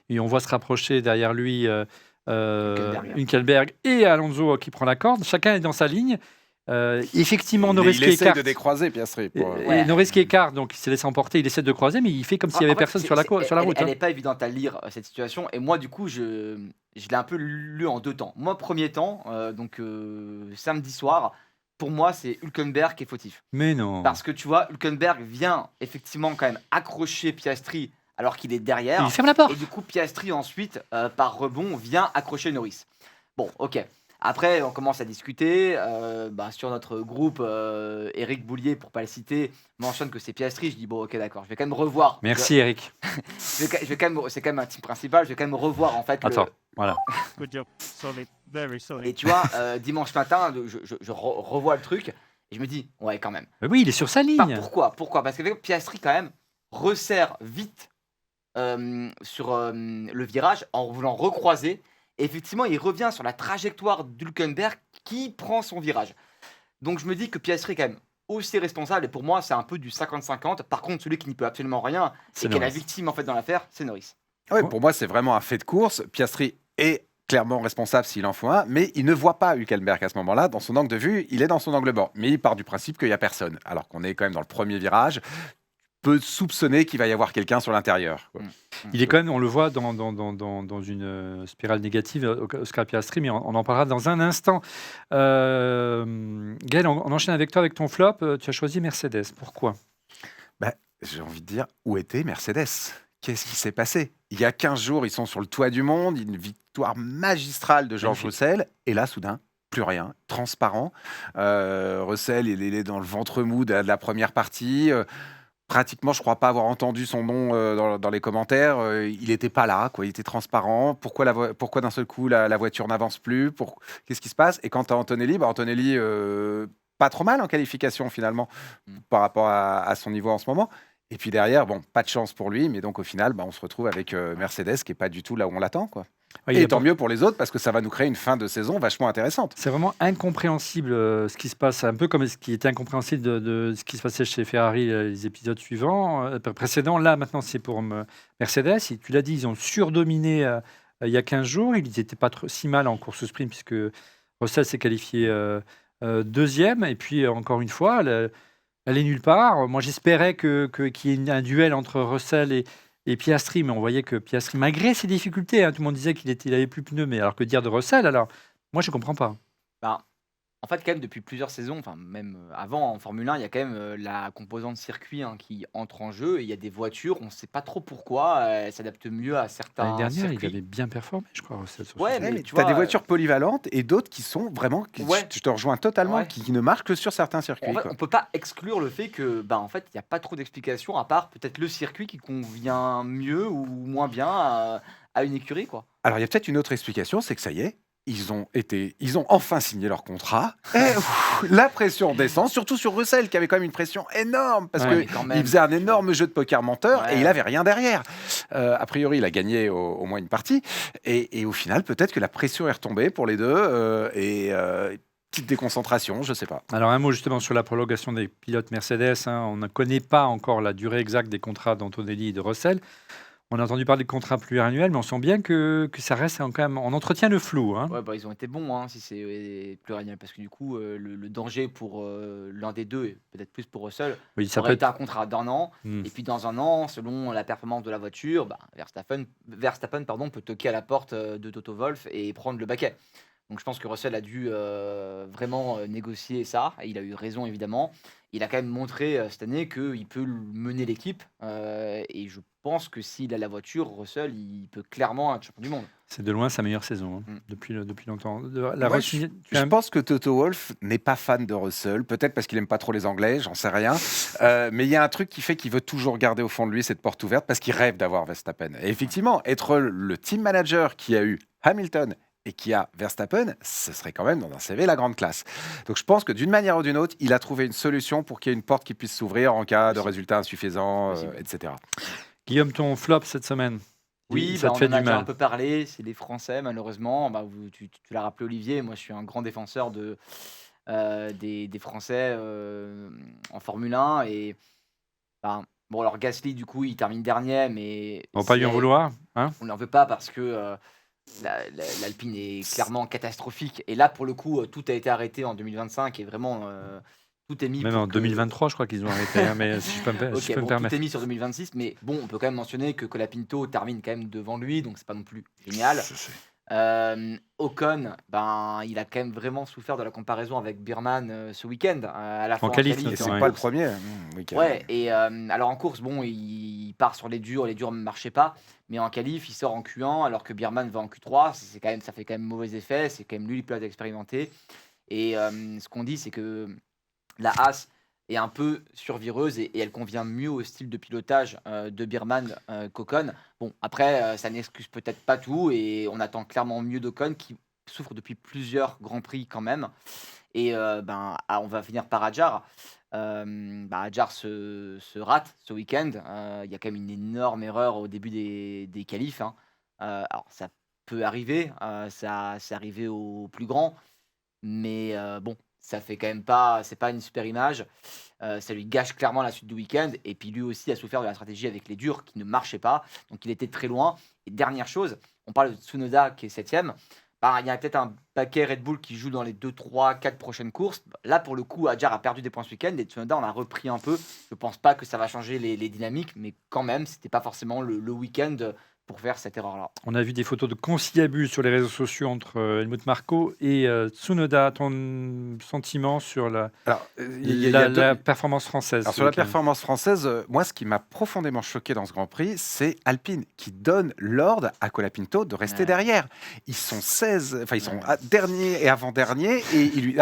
et on voit se rapprocher derrière lui Hülkenberg et Alonso qui prend la corde. Chacun est dans sa ligne. Effectivement, Norris il qui essaie écarte. de décroiser Piastri. Et Norris qui écarte, donc il s'est laissé emporter, il essaie de croiser, mais il fait comme s'il n'y avait En fait, personne sur la route. Elle hein. n'est pas évidente à lire cette situation. Et moi, du coup, je l'ai un peu lu en 2 temps. Moi, premier temps, samedi soir, pour moi, c'est Hülkenberg qui est fautif. Mais non. Parce que tu vois, Hülkenberg vient effectivement quand même accrocher Piastri alors qu'il est derrière. Il ferme la porte. Et du coup, Piastri ensuite, par rebond, vient accrocher Norris. Bon, ok. Après, on commence à discuter. Sur notre groupe, Eric Boulier, pour pas le citer, mentionne que c'est Piastri. Je dis bon, ok, d'accord. Je vais quand même revoir. Merci Eric. Je vais quand même, c'est quand même un team principal. Je vais quand même revoir en fait. Attends, voilà. Good job. Solid. Very solid. Et tu vois, dimanche matin, je revois le truc et je me dis ouais, quand même. Mais oui, il est sur sa ligne. Pourquoi? Parce que Piastri quand même resserre vite sur le virage en voulant recroiser. Et effectivement, il revient sur la trajectoire d'Hülkenberg qui prend son virage. Donc je me dis que Piastri est quand même aussi responsable. Et pour moi, c'est un peu du 50-50. Par contre, celui qui n'y peut absolument rien C'est et qui est la Norris. victime en fait dans l'affaire, c'est Norris. Ouais, pour moi, c'est vraiment un fait de course. Piastri est clairement responsable s'il en faut un, mais il ne voit pas Hülkenberg à ce moment-là. Dans son angle de vue, il est dans son angle mort. Mais il part du principe qu'il n'y a personne. Alors qu'on est quand même dans le premier virage. Peut soupçonner qu'il va y avoir quelqu'un sur l'intérieur. Quoi. Il est quand même, on le voit dans une spirale négative, Oscar Piastri, mais on en parlera dans un instant. Gaël, on enchaîne avec toi avec ton flop. Tu as choisi Mercedes. Pourquoi? J'ai envie de dire, où était Mercedes? Qu'est-ce qui s'est passé? Il y a 15 jours, ils sont sur le toit du monde, une victoire magistrale de George Russell, et là, soudain, plus rien, transparent. Russell, il est dans le ventre mou de la première partie. Pratiquement, je ne crois pas avoir entendu son nom dans les commentaires. Il n'était pas là, quoi. Il était transparent. Pourquoi d'un seul coup la voiture n'avance plus? Qu'est-ce qui se passe? Et quant à Antonelli, Antonelli, pas trop mal en qualification finalement par rapport à son niveau en ce moment. Et puis derrière, pas de chance pour lui, mais donc au final, on se retrouve avec Mercedes qui n'est pas du tout là où on l'attend, quoi. Ouais, et tant mieux pour les autres parce que ça va nous créer une fin de saison vachement intéressante. C'est vraiment incompréhensible ce qui se passe, un peu comme ce qui était incompréhensible de ce qui se passait chez Ferrari les épisodes précédents. Là, maintenant, c'est pour Mercedes. Et tu l'as dit, ils ont surdominé il y a 15 jours. Ils n'étaient pas si mal en course sprint puisque Russell s'est qualifié deuxième. Et puis, encore une fois, elle est nulle part. Moi, j'espérais qu'il y ait un duel entre Russell et Piastri, mais on voyait que Piastri, malgré ses difficultés, tout le monde disait qu'il avait plus de pneus, mais alors que dire de Russell, alors moi je comprends pas. En fait, quand même, depuis plusieurs saisons, enfin même avant en Formule 1, il y a quand même la composante circuit qui entre en jeu. Et il y a des voitures, on ne sait pas trop pourquoi, elles s'adaptent mieux à certains L'année dernière, circuits. il avait bien performé, je crois, Russell. Sur Ouais, ce mais Mais tu tu as vois, des voitures polyvalentes et d'autres qui sont vraiment, Ouais. je te rejoins totalement, Ouais. qui ne marchent que sur certains circuits. En fait, quoi. on peut pas exclure le fait que, en fait, il n'y a pas trop d'explications à part peut-être le circuit qui convient mieux ou moins bien à une écurie, quoi. Alors il y a peut-être une autre explication, c'est que ça y est, ils ont enfin signé leur contrat. Et la pression descend, surtout sur Russell qui avait quand même une pression énorme parce Ouais, mais quand qu'il même, faisait un énorme jeu de poker menteur Ouais. et il avait rien derrière. A priori, il a gagné au moins une partie et au final, peut-être que la pression est retombée pour les deux petite déconcentration, je sais pas. Alors un mot justement sur la prolongation des pilotes Mercedes. On ne connaît pas encore la durée exacte des contrats d'Antonelli et de Russell. On a entendu parler de contrats pluriannuels, mais on sent bien que ça reste quand même. On entretient le flou. Ouais, ils ont été bons si c'est pluriannuel parce que du coup, le danger pour l'un des deux et peut-être plus pour Russell, Oui, ça ça aurait peut été être. un contrat d'1 an. Et puis dans 1 an, selon la performance de la voiture, Verstappen peut toquer à la porte de Toto Wolff et prendre le baquet. Donc je pense que Russell a dû vraiment négocier ça, et il a eu raison évidemment. il a quand même montré cette année qu'il peut mener l'équipe. Et je pense que s'il a la voiture, Russell, il peut clairement être champion du monde. C'est de loin sa meilleure saison depuis longtemps. La Moi, Roche- je pense que Toto Wolff n'est pas fan de Russell, peut-être parce qu'il aime pas trop les Anglais, j'en sais rien. Mais il y a un truc qui fait qu'il veut toujours garder au fond de lui cette porte ouverte parce qu'il rêve d'avoir Verstappen. Et effectivement, être le team manager qui a eu Hamilton et qui a Verstappen, ce serait quand même dans un CV la grande classe. Donc je pense que d'une manière ou d'une autre, il a trouvé une solution pour qu'il y ait une porte qui puisse s'ouvrir en cas de résultats insuffisants, etc. Guillaume, ton flop cette semaine? Oui, ça te on fait en a du déjà un mal. peu parlé, c'est les Français malheureusement. Tu l'as rappelé Olivier, moi je suis un grand défenseur des Français en Formule 1. Et bon, alors Gasly du coup il termine dernier, mais On va pas lui en vouloir, hein? on n'en veut pas parce que l'Alpine est clairement catastrophique. Et là pour le coup tout a été arrêté en 2025 et vraiment tout est mis Même pour en que... 2023, je crois qu'ils ont arrêté, hein, mais si je peux me, Ok, si je peux me bon, tout permettre. est mis sur 2026, mais bon, on peut quand même mentionner que Colapinto termine quand même devant lui, donc c'est pas non plus génial. Ocon, il a quand même vraiment souffert de la comparaison avec Birman ce week-end, à la fois en qualif, qualif et notamment, en C'est pas le course. premier. Oui, Ouais, et alors en course, bon, il part sur les durs ne marchaient pas, mais en qualif, il sort en Q1 alors que Birman va en Q3, ça fait quand même mauvais effet, c'est quand même lui le pilote expérimenté. Et ce qu'on dit, c'est que la Haas est un peu survireuse et elle convient mieux au style de pilotage de Birman qu'Ocon. Bon, après, ça n'excuse peut-être pas tout et on attend clairement mieux d'Ocon qui souffre depuis plusieurs Grands Prix quand même. Et on va finir par Hadjar. Hadjar se rate ce week-end. Il y a quand même une énorme erreur au début des qualifs. Alors, ça peut arriver, c'est arrivé aux plus grands. Mais bon, ça fait quand même pas, c'est pas une super image. Ça lui gâche clairement la suite du week-end. Et puis lui aussi a souffert de la stratégie avec les durs qui ne marchaient pas. Donc il était très loin. Et dernière chose, on parle de Tsunoda qui est 7ème. Il y a peut-être un paquet Red Bull qui joue dans les 2, 3, 4 prochaines courses. Là, pour le coup, Hadjar a perdu des points ce week-end et Tsunoda en a repris un peu. Je pense pas que ça va changer les dynamiques, mais quand même, c'était pas forcément le week-end pour faire cette erreur-là. On a vu des photos de conciliabule sur les réseaux sociaux entre Helmut Marko et Tsunoda. Ton sentiment sur la performance française? Alors, sur la performance française, moi, ce qui m'a profondément choqué dans ce Grand Prix, c'est Alpine qui donne l'ordre à Colapinto de rester derrière. Ils sont 16, enfin, ils sont dernier et avant-dernier, et il lui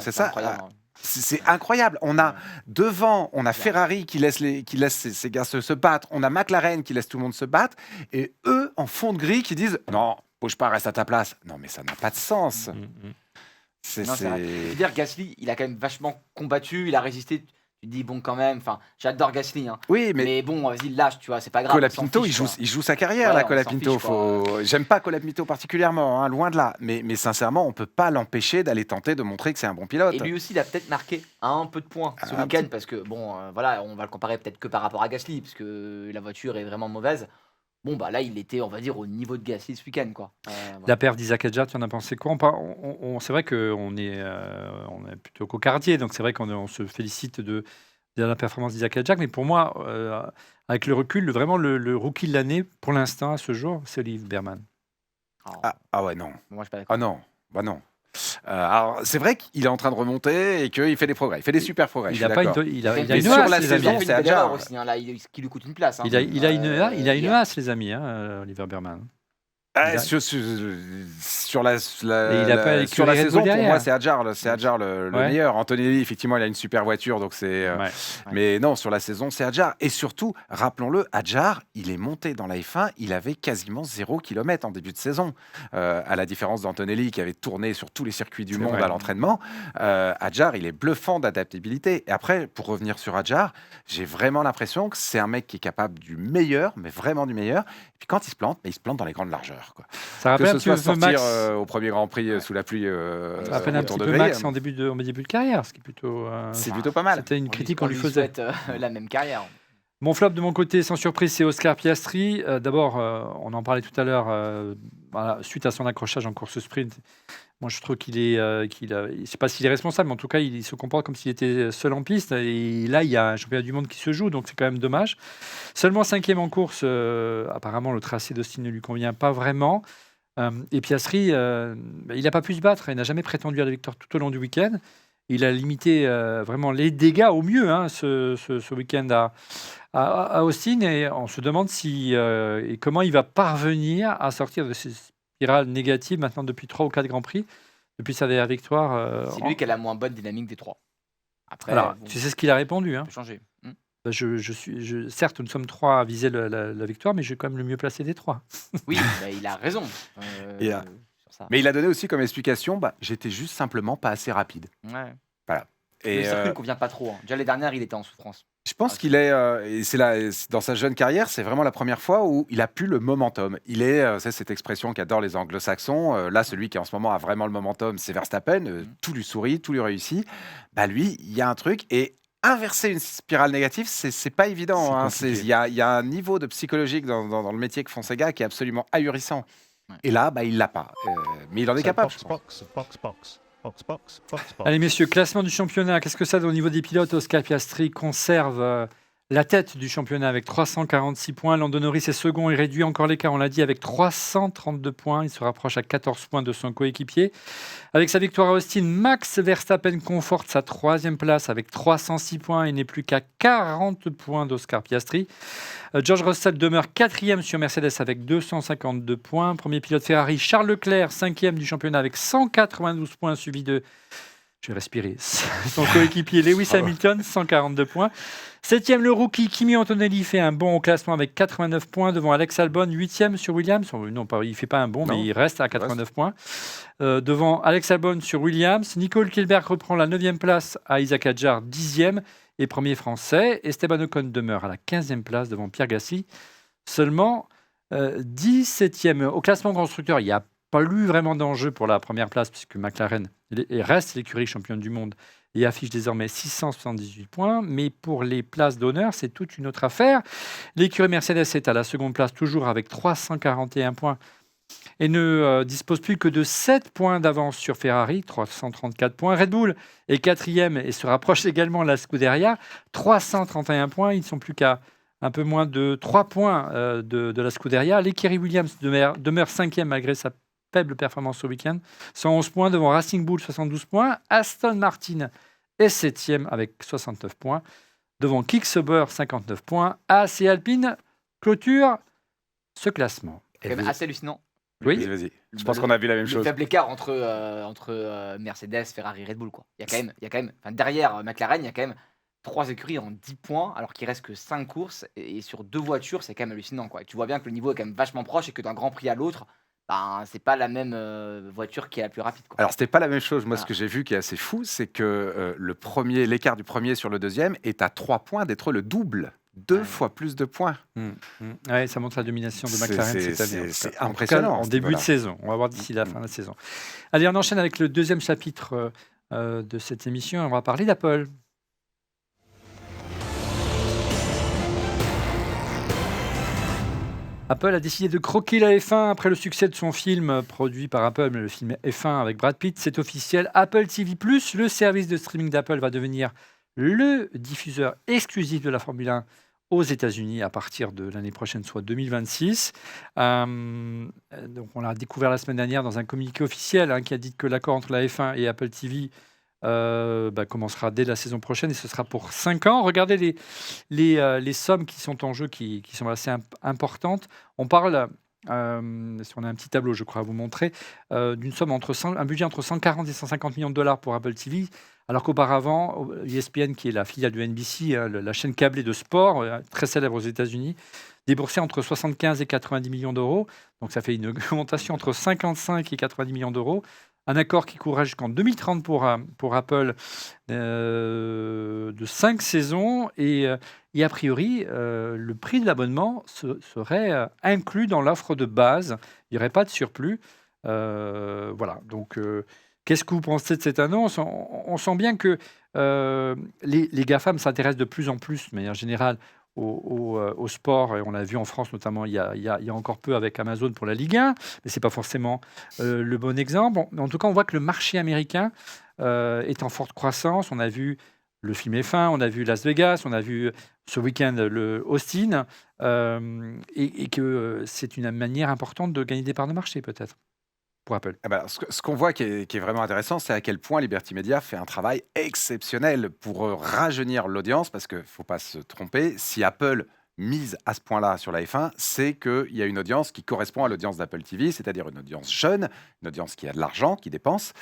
c'est ça. Incroyable. C'est incroyable. On a devant, on a Ferrari qui laisse ces gars se battre. On a McLaren qui laisse tout le monde se battre. Et eux, en fond de grille, qui disent non, bouge pas, reste à ta place. Non, mais ça n'a pas de sens. Je veux dire, Gasly, il a quand même vachement combattu, il a résisté. Tu te dis, bon, quand même, j'adore Gasly. Oui, mais bon, vas-y, lâche, tu vois, c'est pas grave. Colapinto, il joue sa carrière, là, Colapinto. J'aime pas Colapinto particulièrement, loin de là. Mais sincèrement, on peut pas l'empêcher d'aller tenter de montrer que c'est un bon pilote. Et lui aussi, il a peut-être marqué un peu de points ce week-end, parce que, bon, voilà, on va le comparer peut-être que par rapport à Gasly, parce que la voiture est vraiment mauvaise. Bon, là, il était, on va dire, au niveau de Gasly ce week-end, quoi. La perte d'Isaac Hadjar, tu en as pensé quoi? C'est vrai qu'on est plutôt cocardier, donc c'est vrai qu'on se félicite de la performance d'Isaac Hadjar, mais pour moi, avec le recul, vraiment le rookie de l'année, pour l'instant, à ce jour, c'est Olivier Berman. Ouais, non. Moi, je suis pas d'accord. Non. Alors, c'est vrai qu'il est en train de remonter et qu'il fait des progrès. Il fait des super progrès. Il a une sur hasse, la les saison, amis. c'est Hadjar aussi, là, qui lui coûte une place. Il a une hasse, les amis, Olivier Berman. Sur la saison, pour moi, c'est Hadjar le meilleur. Antonelli, effectivement, il a une super voiture, donc c'est. Mais non, sur la saison, c'est Hadjar. Et surtout, rappelons-le, Hadjar, il est monté dans la F1, il avait quasiment 0 km en début de saison. À la différence d'Antonelli, qui avait tourné sur tous les circuits du monde à l'entraînement. Hadjar, il est bluffant d'adaptabilité. Et après, pour revenir sur Hadjar, j'ai vraiment l'impression que c'est un mec qui est capable du meilleur, mais vraiment du meilleur. Et puis quand il se plante dans les grandes largeurs. Ça rappelle que ce soit sortir au premier Grand Prix sous la pluie. Ça rappelle un petit peu Max en début de carrière, ce qui est plutôt. C'est plutôt pas mal. C'était une critique qu'on lui faisait. La même carrière. Mon flop de mon côté, sans surprise, c'est Oscar Piastri. D'abord, on en parlait tout à l'heure, suite à son accrochage en course sprint. Moi, je trouve je ne sais pas s'il est responsable, mais en tout cas, il se comporte comme s'il était seul en piste. Et là, il y a un championnat du monde qui se joue, donc c'est quand même dommage. Seulement 5e en course, apparemment, le tracé d'Austin ne lui convient pas vraiment. Et Piastri, il n'a pas pu se battre. Il n'a jamais prétendu à la victoire tout au long du week-end. Il a limité vraiment les dégâts au mieux ce week-end à Austin, et on se demande et comment il va parvenir à sortir de ces spirales négatives maintenant depuis 3 ou 4 Grands Prix, depuis sa dernière victoire. C'est lui qui a la moins bonne dynamique des 3. Après, Alors, tu sais ce qu'il a répondu, ça peut changer. Certes, nous sommes 3 à viser la victoire, mais je suis quand même le mieux placé des 3. Oui, il a raison. Et, sur ça. Mais il a donné aussi comme explication, j'étais juste simplement pas assez rapide. Ouais. Voilà. Le circuit ne convient pas trop. Déjà les dernières, il était en souffrance. Je pense qu'il est, et dans sa jeune carrière, c'est vraiment la première fois où il a pu le momentum. Il est, c'est cette expression qu'adorent les anglo-saxons. Là, celui qui en ce moment a vraiment le momentum, c'est Verstappen. Tout lui sourit, tout lui réussit. Lui, il y a un truc. Et inverser une spirale négative, c'est pas évident. Il y a un niveau de psychologique dans le métier que font ces gars qui est absolument ahurissant. Ouais. Et là, il l'a pas. Mais il en est capable. Allez messieurs, classement du championnat, qu'est-ce que ça donne au niveau des pilotes? Oscar Piastri conserve la tête du championnat avec 346 points. Lando Norris est second et réduit encore l'écart, on l'a dit, avec 332 points. Il se rapproche à 14 points de son coéquipier. Avec sa victoire à Austin, Max Verstappen conforte sa 3e place avec 306 points et n'est plus qu'à 40 points d'Oscar Piastri. George Russell demeure 4e sur Mercedes avec 252 points. Premier pilote Ferrari, Charles Leclerc, 5e du championnat avec 192 points, suivi de... Je vais respirer. Son coéquipier Lewis Hamilton, 142 points. 7e, le rookie Kimi Antonelli fait un bond au classement avec 89 points devant Alex Albon, 8e sur Williams. Non, il ne fait pas un bond, mais il reste à 89 points. Devant Alex Albon sur Williams. Nico Hülkenberg reprend la 9e place à Isaac Hadjar, 10e et premier français. Esteban Ocon demeure à la 15e place devant Pierre Gasly. Seulement 17e. Au classement constructeur, il n'y a pas eu vraiment d'enjeu pour la première place puisque McLaren reste l'écurie championne du monde et affiche désormais 678 points. Mais pour les places d'honneur, c'est toute une autre affaire. L'écurie Mercedes est à la seconde place toujours avec 341 points et ne dispose plus que de 7 points d'avance sur Ferrari, 334 points. Red Bull est 4e et se rapproche également de la Scuderia, 331 points. Ils ne sont plus qu'à un peu moins de 3 points de la Scuderia. L'écurie Williams demeure 5e malgré sa faible performance au week-end. 111 points devant Racing Bull, 72 points. Aston Martin est 7e avec 69 points. Devant Kick Sauber, 59 points. AS et Alpine clôture ce classement. C'est quand même assez hallucinant. Oui, vas-y. Je pense qu'on a vu la même chose. Le faible écart entre Mercedes, Ferrari, Red Bull. Quoi. Il y a quand même derrière McLaren, il y a quand même 3 écuries en 10 points, alors qu'il reste que 5 courses. Et sur 2 voitures, c'est quand même hallucinant. Quoi. Et tu vois bien que le niveau est quand même vachement proche et que d'un Grand Prix à l'autre, c'est pas la même voiture qui est la plus rapide. Quoi. Alors, c'était pas la même chose. Moi, ce que j'ai vu qui est assez fou, c'est que l'écart du premier sur le deuxième est à 3 points d'être le double. 2 fois plus de points. Ouais, ça montre la domination de McLaren cette année. C'est impressionnant. En début de saison. On va voir d'ici la fin de la saison. Allez, on enchaîne avec le deuxième chapitre de cette émission. On va parler d'Apple. Apple a décidé de croquer la F1 après le succès de son film produit par Apple, mais le film F1 avec Brad Pitt, c'est officiel. Apple TV+, le service de streaming d'Apple, va devenir le diffuseur exclusif de la Formule 1 aux États-Unis à partir de l'année prochaine, soit 2026. Donc on l'a découvert la semaine dernière dans un communiqué officiel qui a dit que l'accord entre la F1 et Apple TV commencera dès la saison prochaine et ce sera pour 5 ans. Regardez les sommes qui sont en jeu, qui sont assez importantes. On parle, si on a un petit tableau, je crois, à vous montrer, d'une somme un budget entre 140 et 150 millions de dollars pour Apple TV, alors qu'auparavant, ESPN, qui est la filiale de NBC, la chaîne câblée de sport, très célèbre aux États-Unis, déboursait entre 75 et 90 millions d'euros. Donc ça fait une augmentation entre 55 et 90 millions d'euros. Un accord qui courra jusqu'en 2030 pour Apple de 5 saisons. Et a priori, le prix de l'abonnement serait inclus dans l'offre de base. Il n'y aurait pas de surplus. Voilà. Donc, qu'est-ce que vous pensez de cette annonce ? On sent bien que les GAFAM s'intéressent de plus en plus, de manière générale, au sport, et on l'a vu en France notamment il y a encore peu avec Amazon pour la Ligue 1, mais ce n'est pas forcément le bon exemple. En tout cas, on voit que le marché américain est en forte croissance. On a vu le film F1, on a vu Las Vegas, on a vu ce week-end le Austin, et que c'est une manière importante de gagner des parts de marché peut-être. pour Apple. Ah bah, ce qu'on voit qui est vraiment intéressant, c'est à quel point Liberty Media fait un travail exceptionnel pour rajeunir l'audience, parce qu'il ne faut pas se tromper, si Apple mise à ce point-là sur la F1, c'est qu'il y a une audience qui correspond à l'audience d'Apple TV, c'est-à-dire une audience jeune, une audience qui a de l'argent, qui dépense,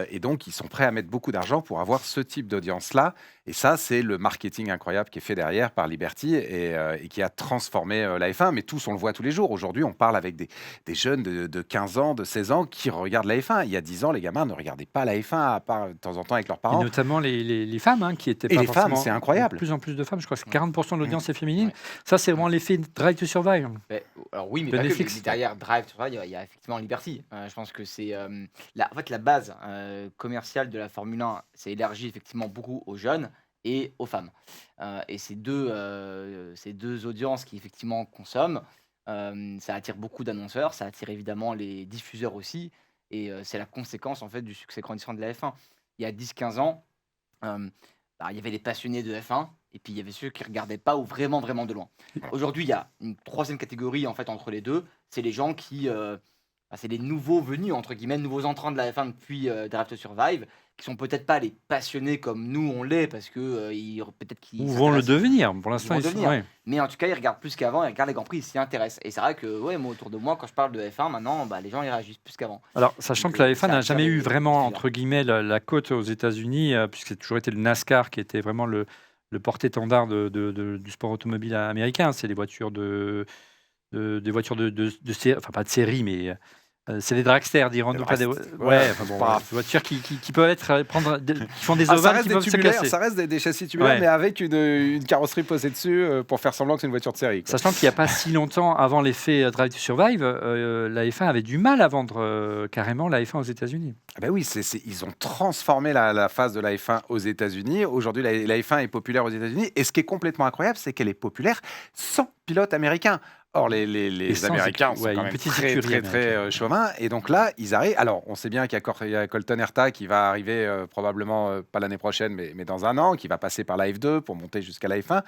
et donc ils sont prêts à mettre beaucoup d'argent pour avoir ce type d'audience-là. Et ça, c'est le marketing incroyable qui est fait derrière par Liberty et qui a transformé la F1. Mais tous, on le voit tous les jours. Aujourd'hui, on parle avec des jeunes de 15 ans, de 16 ans qui regardent la F1. Il y a 10 ans, les gamins ne regardaient pas la F1, à part de temps en temps avec leurs Et parents. notamment les femmes, hein, qui étaient Et pas les femmes, forcément... c'est incroyable. De plus en plus de femmes, je crois que 40% de l'audience est féminine. Ouais. Ça, c'est vraiment l'effet Drive to Survive. Alors oui, mais De pas que, Netflix. mais derrière Drive, tu vois, il y a effectivement Liberty. Je pense que c'est en fait la base commerciale de la Formule 1, c'est élargi effectivement beaucoup aux jeunes et aux femmes. Et ces deux audiences qui effectivement consomment, ça attire beaucoup d'annonceurs, ça attire évidemment les diffuseurs aussi, et c'est la conséquence en fait du succès grandissant de la F1. Il y a 10-15 ans, il y avait les passionnés de F1 et puis il y avait ceux qui regardaient pas ou vraiment vraiment de loin. Aujourd'hui, il y a une troisième catégorie en fait entre les deux, c'est les gens qui c'est les nouveaux venus entre guillemets, nouveaux entrants de la F1 depuis Drive to Survive, qui sont peut-être pas les passionnés comme nous on l'est parce que peut-être qu'ils Ou vont le s'intéressent, devenir. Pour l'instant, vont ils sont... devenir. ouais. mais en tout cas ils regardent plus qu'avant, ils regardent les grands prix, ils s'y intéressent. Et c'est vrai que moi autour de moi, quand je parle de F1 maintenant, les gens ils réagissent plus qu'avant. Alors, sachant Donc que la ça F1 n'a attire jamais eu les vraiment, diffuseurs. entre guillemets, la cote aux États-Unis, puisque c'est toujours été le NASCAR qui était vraiment le porte-étendard du sport automobile américain. C'est les voitures des voitures de série, enfin pas de série, mais c'est des dragsters, diront donc là, ouais, enfin bon, pas- des voitures qui peuvent être qui font des Ah, ça ovales reste qui des peuvent se tubulaires, casser. ça reste des châssis tubulaires, Ouais. mais avec une carrosserie posée dessus pour faire semblant que c'est une voiture de série, quoi. Sachant qu'il n'y a pas si longtemps, avant l'effet Drive to Survive, la F1 avait du mal à vendre carrément la F1 aux États-Unis. Ah bah oui, ils ont transformé la phase de la F1 aux États-Unis. Aujourd'hui, la F1 est populaire aux États-Unis. Et ce qui est complètement incroyable, c'est qu'elle est populaire sans pilote américain. Or, les sans Américains écu- sont ouais, quand une même petite très, écurie très, très américaine. chauvins. Et donc là, ils arrivent. Alors, on sait bien qu'il y a Colton Herta qui va arriver probablement pas l'année prochaine, mais dans un an, qui va passer par la F2 pour monter jusqu'à la F1.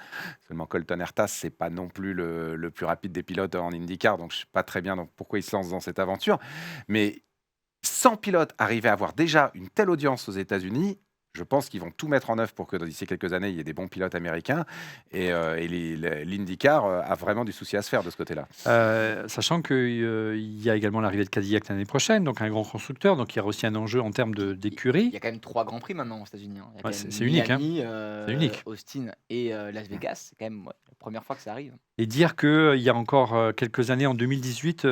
Seulement, Colton Herta, c'est pas non plus le plus rapide des pilotes en IndyCar. Donc, je ne sais pas très bien pourquoi il se lance dans cette aventure. Mais sans pilote arriver à avoir déjà une telle audience aux États-Unis, je pense qu'ils vont tout mettre en œuvre pour que d'ici quelques années, il y ait des bons pilotes américains. Et l'IndyCar a vraiment du souci à se faire de ce côté-là. Sachant qu'il y a également l'arrivée de Cadillac l'année prochaine, donc un grand constructeur, donc il y a aussi un enjeu en termes Il d'écurie. y a quand même 3 grands prix maintenant aux États-Unis. Il y a quand Ouais, même c'est unique, hein. Miami, C'est unique. Austin et Las Vegas. C'est quand même la première fois que ça arrive. Et dire qu'il y a encore quelques années, en 2018,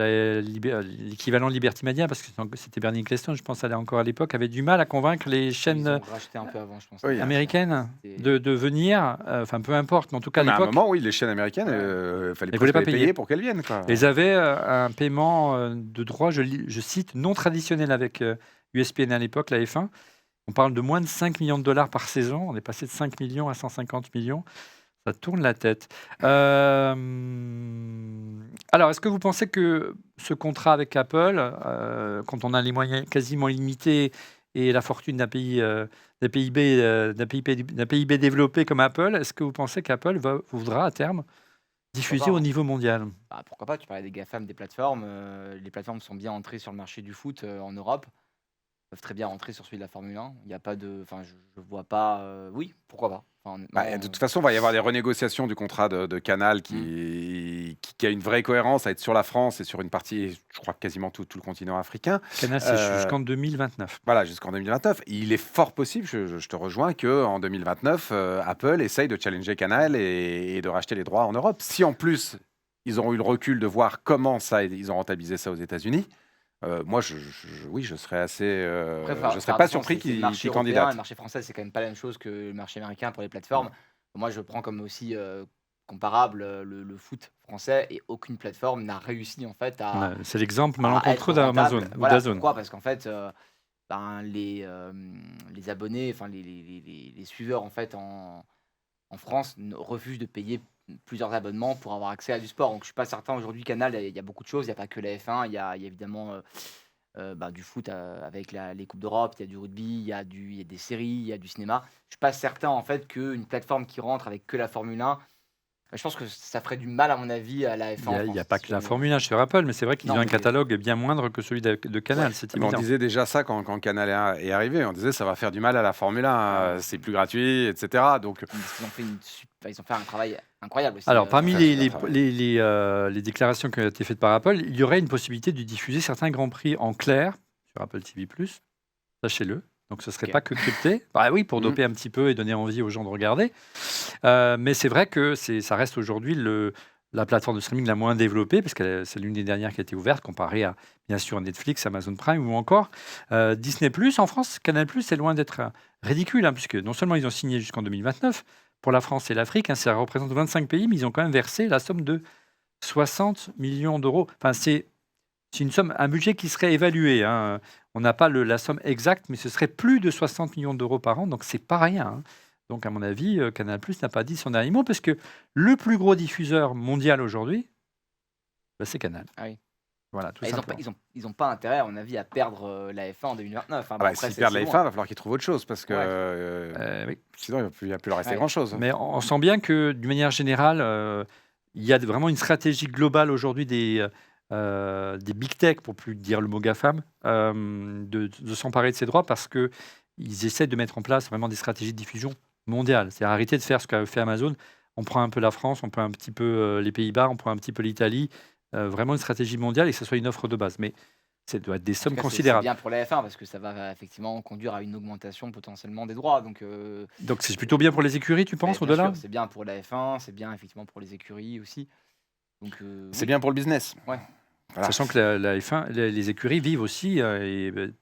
l'équivalent Liberty Media, parce que c'était Bernie Ecclestone, je pense, encore à l'époque, avait du mal à convaincre les Ils chaînes ont racheté un peu avant, je pense. Oui. américaines C'était- de venir, enfin peu importe, mais en tout cas à Mais à un l'époque, moment, oui, les chaînes américaines, fallait Elles voulaient pas presque les payer. payer pour qu'elles viennent, quoi. elles avaient un paiement de droit, je cite, non traditionnel avec USPN à l'époque, la F1. On parle de moins de 5 millions de dollars par saison. On est passé de 5 millions à 150 millions. Ça tourne la tête. Alors, est-ce que vous pensez que ce contrat avec Apple, quand on a les moyens quasiment illimités et la fortune d'un pays, d'un PIB développé comme Apple, est-ce que vous pensez qu'Apple voudra à terme diffuser pas, au hein. niveau mondial? Pourquoi pas, tu parlais des GAFAM, des plateformes. Les plateformes sont bien entrées sur le marché du foot en Europe. Peuvent très bien rentrer sur celui de la Formule 1. Il n'y a pas de. Enfin, je vois pas. Oui, pourquoi pas. Enfin, De toute façon, il va y avoir des renégociations du contrat de Canal qui a une vraie cohérence à être sur la France et sur une partie, je crois, quasiment tout le continent africain. Canal, c'est jusqu'en 2029. Voilà, jusqu'en 2029. Il est fort possible, je te rejoins, qu'en 2029, Apple essaye de challenger Canal et de racheter les droits en Europe. Si en plus, ils auront eu le recul de voir comment ils ont rentabilisé ça aux États-Unis, moi, oui, je serais assez. Après, Je serais pas surpris qu'il qu'ils marché européen, candidatent. le marché français, c'est quand même pas la même chose que le marché américain pour les plateformes. Moi, je prends comme aussi comparable le foot français, et aucune plateforme n'a réussi en fait à. C'est l'exemple à malencontreux être d'Amazon rentable. ou Voilà, d'Azone. pourquoi? Parce qu'en fait, les abonnés, enfin les suiveurs en fait en France refusent de payer plusieurs abonnements pour avoir accès à du sport. Donc je suis pas certain aujourd'hui. Canal, il y a beaucoup de choses. Il n'y a pas que la F1. Il y a évidemment du foot avec les coupes d'Europe. Il y a du rugby. Il y a des séries. Il y a du cinéma. Je suis pas certain en fait qu'une plateforme qui rentre avec que la Formule 1 Je pense que ça ferait du mal, à mon avis, à la F1. Il n'y a pas que la Formule 1 chez Apple, mais c'est vrai qu'ils ont un catalogue bien moindre que celui de Canal. C'est On évident. disait déjà ça quand Canal est arrivé. On disait ça va faire du mal à la Formule 1, c'est plus gratuit, etc. Donc, ils ont fait un travail incroyable aussi. Alors, parmi les déclarations qui ont été faites par Apple, il y aurait une possibilité de diffuser certains Grands Prix en clair sur Apple TV+. Sachez-le. Donc, ce ne serait pas que crypté. Bah oui, pour doper un petit peu et donner envie aux gens de regarder. Mais c'est vrai que ça reste aujourd'hui la plateforme de streaming la moins développée, parce que c'est l'une des dernières qui a été ouverte, comparée à, bien sûr, Netflix, Amazon Prime ou encore Disney+. En France, Canal+, c'est loin d'être ridicule, hein, puisque non seulement ils ont signé jusqu'en 2029, pour la France et l'Afrique, ça représente 25 pays, mais ils ont quand même versé la somme de 60 millions d'euros. Enfin, c'est une somme, un budget qui serait évalué. Hein. On n'a pas la somme exacte, mais ce serait plus de 60 millions d'euros par an, donc c'est pas rien. Hein. Donc, à mon avis, Canal+ n'a pas dit son dernier mot, parce que le plus gros diffuseur mondial aujourd'hui, c'est Canal. Ah oui. Voilà, tout ils n'ont pas intérêt, à mon avis, à perdre la F1 en 2029. Hein. S'ils perdent la F1, il va falloir qu'ils trouvent autre chose, parce que sinon, il ne va plus leur rester grand-chose. Mais on sent bien que, d'une manière générale, il y a vraiment une stratégie globale aujourd'hui des big tech, pour plus dire le mot GAFAM, de s'emparer de ces droits, parce qu'ils essaient de mettre en place vraiment des stratégies de diffusion mondiales. C'est arrêter de faire ce qu'a fait Amazon. On prend un peu la France, on prend un petit peu les Pays-Bas, on prend un petit peu l'Italie. Vraiment une stratégie mondiale et que ce soit une offre de base. Mais ça doit être des sommes considérables. C'est bien pour la F1 parce que ça va effectivement conduire à une augmentation potentiellement des droits. Donc c'est plutôt bien pour les écuries, tu penses, au-delà ? C'est bien pour la F1, c'est bien effectivement pour les écuries aussi. C'est bien pour le business. Ouais. Voilà. Sachant que la F1, les écuries vivent aussi une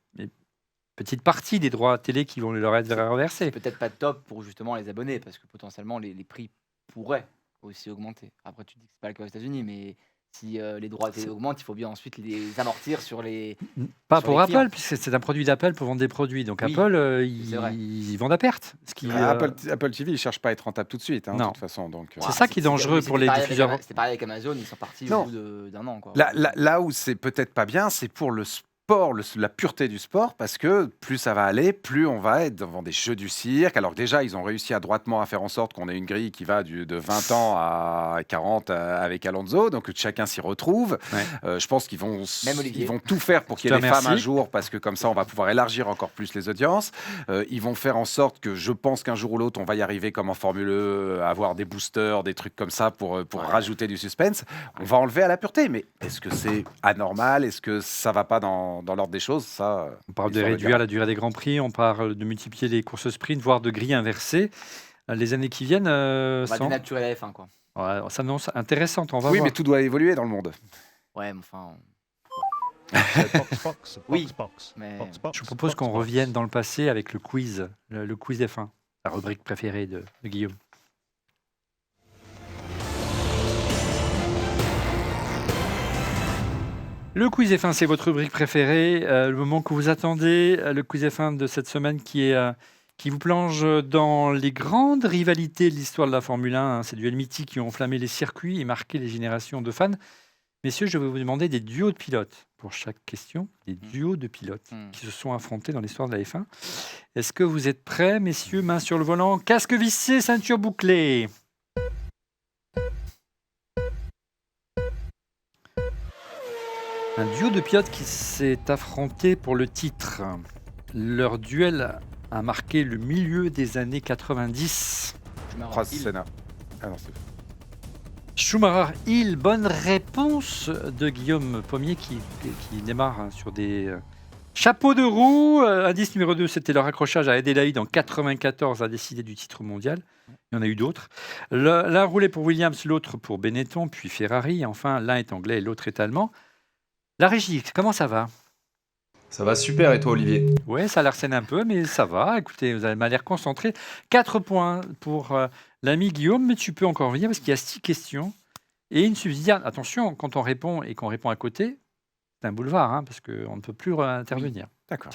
petite partie des droits télé qui vont leur être reversés. C'est peut-être pas top pour justement les abonnés parce que potentiellement les prix pourraient aussi augmenter. Après, tu dis que c'est pas le cas aux États-Unis, mais si les droits télé augmentent, il faut bien ensuite les amortir sur les. Pas pour Apple, puisque c'est un produit d'Apple pour vendre des produits. Donc Apple, ils vendent à perte. Apple TV, ils ne cherchent pas à être rentable tout de suite, de toute façon. C'est ça qui est dangereux pour les diffuseurs. C'est pareil avec Amazon, ils sont partis au bout d'un an. Quoi. Là où c'est peut-être pas bien, c'est pour le sport, la pureté du sport, parce que plus ça va aller, plus on va être devant des jeux du cirque. Alors que déjà, ils ont réussi adroitement à faire en sorte qu'on ait une grille qui va de 20 ans à 40 avec Alonso, donc que chacun s'y retrouve. Ouais. Je pense qu'ils vont tout faire pour qu'il y ait des femmes un jour, parce que comme ça, on va pouvoir élargir encore plus les audiences. Ils vont faire en sorte que je pense qu'un jour ou l'autre, on va y arriver comme en Formule E, avoir des boosters, des trucs comme ça pour rajouter du suspense. On va enlever à la pureté, mais est-ce que c'est anormal ? Est-ce que ça va pas dans l'ordre des choses, ça. On parle de réduire la durée des grands prix, on parle de multiplier les courses sprint, voire de grilles inversées. Les années qui viennent, on va dénaturer la F1, quoi. Ouais, ça annonce intéressante. On va voir. Mais tout doit évoluer dans le monde. Ouais, mais enfin. Je vous propose qu'on revienne dans le passé avec le quiz, le quiz F1, la rubrique préférée de Guillaume. Le quiz F1, c'est votre rubrique préférée, le moment que vous attendez, le quiz F1 de cette semaine qui vous plonge dans les grandes rivalités de l'histoire de la Formule 1, ces duels mythiques qui ont enflammé les circuits et marqué les générations de fans. Messieurs, je vais vous demander des duos de pilotes. Pour chaque question, des duos de pilotes qui se sont affrontés dans l'histoire de la F1. Est-ce que vous êtes prêts, messieurs? Main sur le volant, casque vissé, ceinture bouclée. Un duo de pilotes qui s'est affronté pour le titre. Leur duel a marqué le milieu des années 90. Schumacher-Hill, bonne réponse de Guillaume Pommier qui démarre sur des chapeaux de roue. Indice numéro 2, c'était leur accrochage à Adélaïde en 94 à décider du titre mondial. Il y en a eu d'autres. L'un roulait pour Williams, l'autre pour Benetton, puis Ferrari. Enfin, l'un est anglais et l'autre est allemand. La régie, comment ça va? Ça va super, et toi Olivier? Oui, ça l'arsène un peu, mais ça va. Écoutez, vous avez l'air concentré. 4 points pour l'ami Guillaume, mais tu peux encore venir parce qu'il y a 6 questions et une subsidiaire. Attention, quand on répond et qu'on répond à côté, c'est un boulevard, parce qu'on ne peut plus intervenir. Oui. D'accord.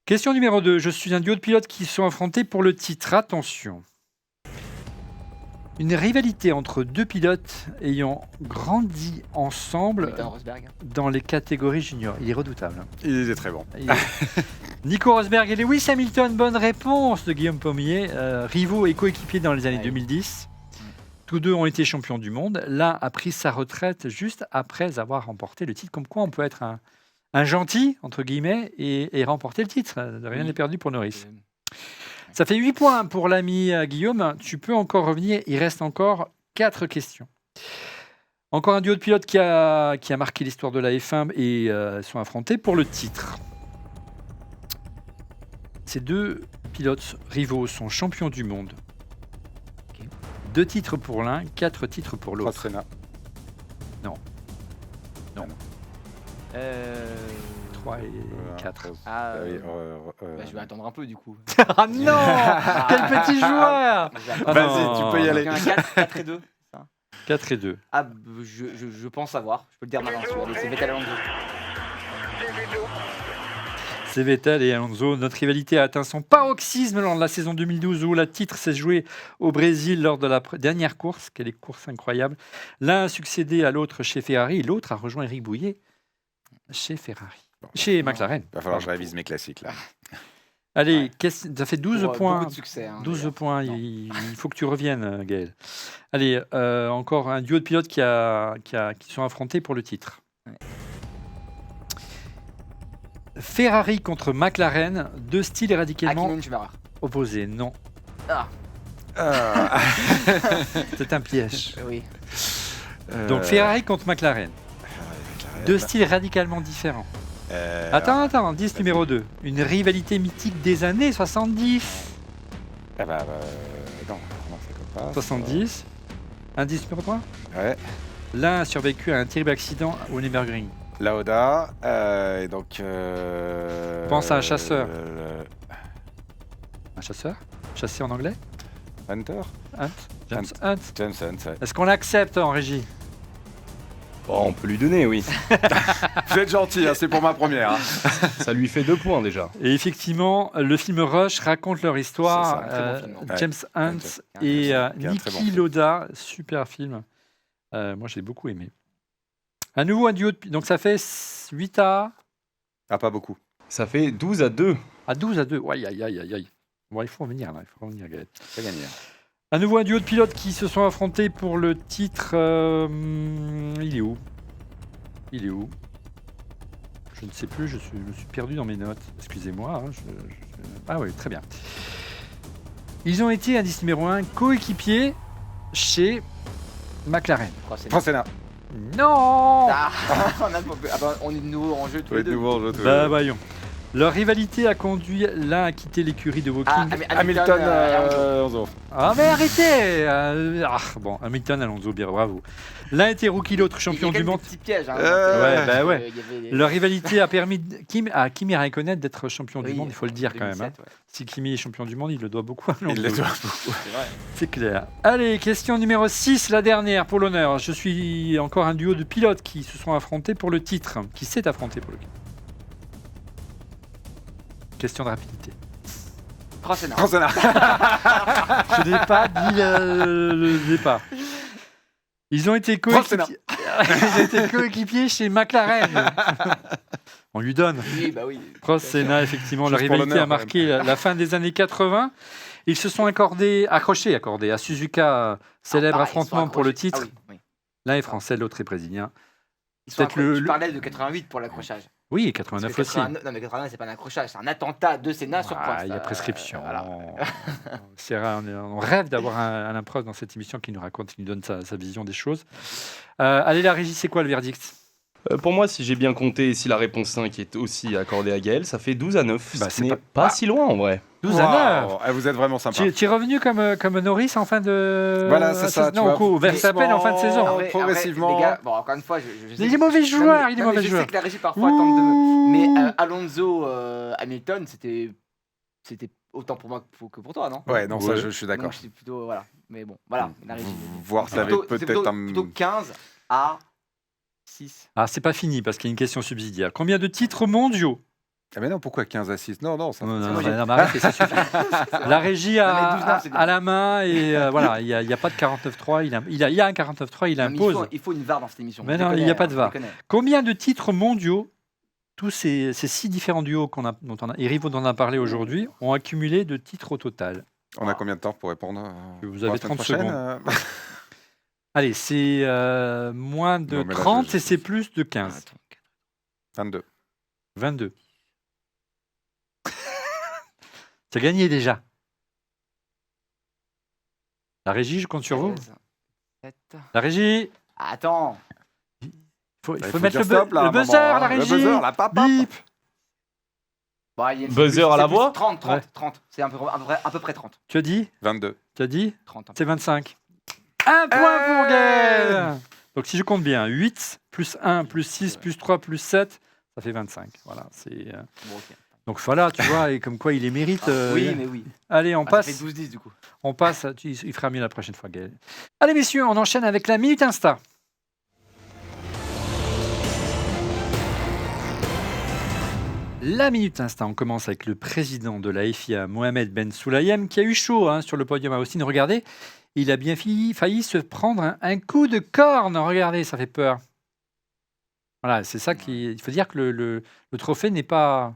Question numéro 2. Je suis un duo de pilotes qui sont affrontés pour le titre. Attention. Une rivalité entre deux pilotes ayant grandi ensemble dans les catégories juniors. Il est redoutable. Il est très bon. Nico Rosberg et Lewis Hamilton, bonne réponse de Guillaume Pommier. Rivaux et coéquipiers dans les années 2010. Tous deux ont été champions du monde. L'un a pris sa retraite juste après avoir remporté le titre. Comme quoi, on peut être un gentil, entre guillemets, et remporter le titre. Rien n'est perdu pour Norris. Ça fait 8 points pour l'ami Guillaume. Tu peux encore revenir. Il reste encore 4 questions. Encore un duo de pilotes qui a marqué l'histoire de la F1 et sont affrontés pour le titre. Ces deux pilotes rivaux sont champions du monde. 2 titres pour l'un, 4 titres pour l'autre. Prost, Senna. Non. 3 et 4. Ah, Oui, je vais attendre un peu du coup. Ah non. Quel petit joueur. Vas-y, tu peux y aller. Un 4 et 2. 4 et 2. Ah, je pense savoir. Je peux le dire maintenant. Allez, c'est Vettel Alonso. C'est Vettel et Alonso. Notre rivalité a atteint son paroxysme lors de la saison 2012 où le titre s'est joué au Brésil lors de la dernière course. Quelle course incroyable. L'un a succédé à l'autre chez Ferrari et l'autre a rejoint Éric Bouillet chez Ferrari. Chez McLaren. Il va falloir que je révise mes classiques là. Allez, ça fait 12 points. Beaucoup de succès. 12 points, il faut que tu reviennes, Gaël. Allez, encore un duo de pilotes qui sont affrontés pour le titre. Ouais. Ferrari contre McLaren, 2 styles radicalement Hakkinen, Schumacher. opposés. Non, Ah, c'est un piège. oui. Donc Ferrari contre McLaren, 2 styles radicalement différents. Attends, indice numéro 2. Une rivalité mythique des années 70. Non, ça colle pas. 70. Indice numéro 3. Ouais. L'un a survécu à un terrible accident au Nürburgring. Lauda, et donc... Pense à un chasseur. Un chasseur? Chassé en anglais? Hunter? Hunt? James Hunt. James Hunt, ouais. Est-ce qu'on l'accepte en régie? Oh, on peut lui donner, oui. Vous êtes gentil, c'est pour ma première. hein. Ça lui fait 2 points déjà. Et effectivement, le film Rush raconte leur histoire. C'est ça, un très bon film. James Hunt et Qui est un très bon Niki film. Lauda, super film. Moi, j'ai beaucoup aimé. À nouveau un duo de... Donc ça fait 8 à... Ah, pas beaucoup. Ça fait 12-2. À 12 à 2. Aïe, aïe, aïe, aïe, aïe. Bon, il faut revenir là, il faut revenir, Gaël. C'est gagné. À nouveau un duo de pilotes qui se sont affrontés pour le titre. Il est où? Je ne sais plus, je me suis perdu dans mes notes. Excusez-moi. hein, Ah oui, très bien. Ils ont été, indice numéro 1, coéquipiers chez McLaren. Prost, Senna. Non. Ah, on est de nouveau en jeu tous les deux. Bah voyons. Leur rivalité a conduit l'un à quitter l'écurie de Woking. Hamilton, Alonso. Alonso. Ah mais arrêtez Bon, Hamilton, Alonso, bien bravo. L'un était rookie, l'autre champion Il y a du quand même monde. des petits pièges. Hein, Ouais, bah ouais. il y avait les- Leur rivalité a permis à Kimi Raikkonen d'être champion du Oui, monde, il faut le dire quand même. 2007, ouais. Si Kimi est champion du monde, il le doit beaucoup à Alonso. Il le doit. C'est vrai. C'est clair. Allez, question numéro 6, la dernière pour l'honneur. Je suis encore un duo de pilotes qui se sont affrontés pour le titre. Qui s'est affronté pour le titre. Question de rapidité. Prost, Senna. Prost, Senna. Je n'ai pas dit le départ. Ils ont été coéquipiers. Ils ont été coéquipiers chez McLaren. On lui donne. Oui, bah oui. Prost, Senna, effectivement, la Juste pour rivalité l'honneur, a marqué la fin des années 80. Ils se sont accordés à Suzuka, célèbre Ah, ils sont affrontement pour le accrochés. titre. Ah oui, oui. L'un est français, l'autre est brésilien. Ils sont Peut-être accrochés. Tu parlais de 88 pour l'accrochage. Oui, Parce 89 que aussi. 89 Non, mais 89, c'est pas un accrochage, c'est un attentat de Senna sur Prost. Il y a prescription. Voilà. C'est rare, on rêve d'avoir un prof dans cette émission qui nous raconte, qui nous donne sa vision des choses. Allez, la régie, c'est quoi le verdict? Pour moi, si j'ai bien compté, et si la réponse 5 est aussi accordée à Gaël, ça fait 12-9. Bah, Ce c'est n'est pas- pas si loin en vrai. 12 à 9. Waouh, vous êtes vraiment sympa. Tu es revenu comme Norris en fin de. Voilà, c'est ça, tu Non, vois. Verstappen en fin de saison. En vrai, progressivement. Les gars, bon, encore une fois, je sais Il est mauvais joueur, Non, mais- il est non, mais mauvais je joueur. sais que la régie parfois tente de me. Mais Alonso, Hamilton, c'était autant pour moi que pour toi, non? Ouais, non, ça, Ouais. je suis d'accord. Donc, c'est plutôt. Voilà. Mais bon, voilà, la régie. Voir, C'est ça avait plutôt- c'est peut-être un. plutôt 15 à 6. Ah, c'est pas fini parce qu'il y a une question subsidiaire. Combien de titres mondiaux? Ah, mais non, pourquoi 15 à 6? Non, ça. Non, moi, j'ai- mais arrêtez, ça suffit. La régie Non, mais 12, non, c'est bien. à la main et voilà, il n'y a pas de 49.3. Il y a un 49.3, il impose. Il faut une VAR dans cette émission. Mais Je non, déconne, il y a pas de je VAR. déconne. Combien de titres mondiaux, tous ces 6 différents duos et rivaux dont on a parlé aujourd'hui, ont accumulé de titres au total? On a combien de temps pour répondre Vous pour avez la semaine 30 prochaine, secondes. Allez, c'est moins de Non, mais là, 30 je- et c'est plus de 15. Attends. 22. 22. Tu as gagné déjà. La régie, je compte sur vous. 16, 7. La régie, Attends. il faut Il faut mettre dire stop, là, à un buzzer, moment, hein. la régie. Le buzzer, là, pap, pap. Bip. Bah, il y a une- Buzzer c'est à la plus voix 30, 30, Ouais. 30. C'est à peu près 30. Tu as dit 22. Tu as dit 30 C'est 25. Un point pour Gaël. Donc si je compte bien, 8 plus 1 plus 6 plus 3 plus 7, ça fait 25. Voilà, c'est... Bon, ok. Donc voilà, tu vois, et comme quoi il les mérite. Oui, mais oui. Allez, on Ah, passe. Ça fait 12-10 du coup. On passe. Il fera mieux la prochaine fois, Gaël. Allez, messieurs, on enchaîne avec la Minute Insta. La Minute Insta, on commence avec le président de la FIA, Mohamed Ben Sulayem, qui a eu chaud sur le podium à Austin. Regardez, il a bien failli se prendre un coup de corne. Regardez, ça fait peur. Voilà, c'est ça il faut dire que le trophée n'est pas...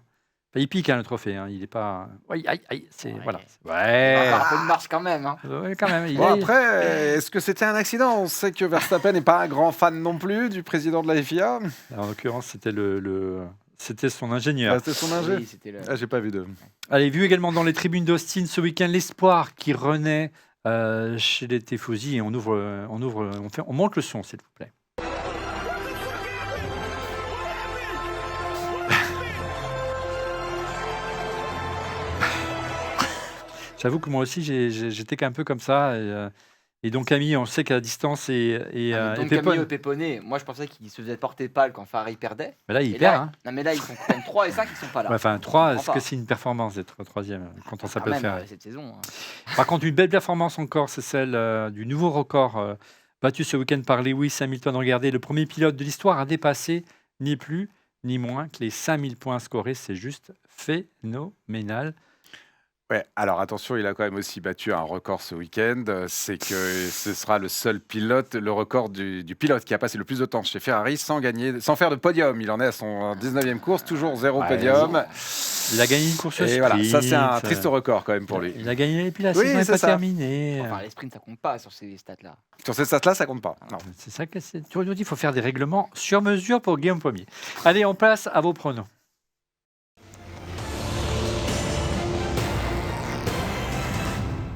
Enfin, il pique, le trophée. Il n'est pas... Aïe, aïe, aïe. C'est... Ouais. Voilà. Il y a Ouais. encore un peu de marche quand même. Hein. Ouais, quand même. Bon, après, est-ce que c'était un accident? On sait que Verstappen n'est pas un grand fan non plus du président de la FIA. En l'occurrence, c'était c'était son ingénieur. Ah, c'était son ingé. Oui, c'était le... Ah, j'ai pas vu de. Allez, vu également dans les tribunes d'Austin ce week-end, l'espoir qui renaît chez les Tifosi. Et on monte le son, s'il vous plaît. J'avoue que moi aussi, j'étais un peu comme ça. Et donc, Camille, on sait qu'à la distance donc Pépone. Camille Pépone, moi je pensais qu'il se faisait porter pâle quand Ferrari perdait. Mais là, il Et perd. là, Hein. non mais là ils sont quand même 3 et 5 ils sont pas là. Ouais, enfin, Je 3, comprends est-ce que pas. c'est une performance d'être troisième quand on Quand s'appelle même, Ferrari? cette saison. Hein. Par contre, une belle performance encore, c'est celle du nouveau record battu ce week-end par Lewis Hamilton. Regardez, le premier pilote de l'histoire a dépassé ni plus ni moins que les 5000 points scorés. C'est juste phénoménal. Ouais, alors attention, il a quand même aussi battu un record ce week-end. C'est que ce sera le seul pilote, le record du pilote qui a passé le plus de temps chez Ferrari sans faire de podium. Il en est à son 19e course, toujours 0 podium. Il a gagné une course Et voilà, ça c'est un sprint. triste record quand même pour lui. Il a gagné et puis la Oui, saison n'est c'est pas ça. terminée. Enfin, les sprints ça compte pas sur ces stats-là. Sur ces stats-là, ça compte pas. Non. C'est ça que c'est. Tu vois, il faut faire des règlements sur mesure pour Guillaume Pommier. Allez, on passe à vos pronos.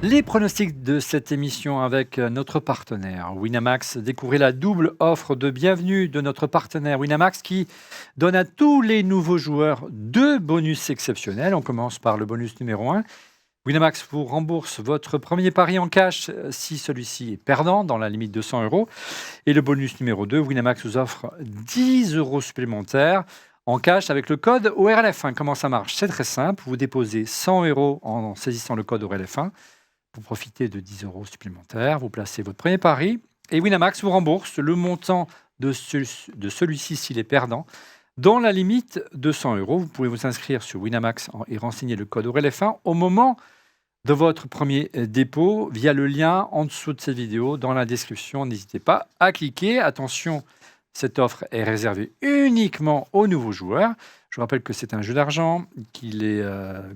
Les pronostics de cette émission avec notre partenaire Winamax. Découvrez la double offre de bienvenue de notre partenaire Winamax qui donne à tous les nouveaux joueurs 2 bonus exceptionnels. On commence par le bonus numéro 1. Winamax vous rembourse votre premier pari en cash si celui-ci est perdant dans la limite de 100 €. Et le bonus numéro 2, Winamax vous offre 10 € supplémentaires en cash avec le code ORLF1. Comment ça marche? C'est très simple. Vous déposez 100 € en saisissant le code ORLF1. Vous profitez de 10 € supplémentaires. Vous placez votre premier pari et Winamax vous rembourse le montant de celui-ci s'il est perdant. Dans la limite de 100 €, vous pouvez vous inscrire sur Winamax et renseigner le code ORLF1 au moment de votre premier dépôt via le lien en dessous de cette vidéo dans la description. N'hésitez pas à cliquer. Attention, cette offre est réservée uniquement aux nouveaux joueurs. Je vous rappelle que c'est un jeu d'argent, qu'il est,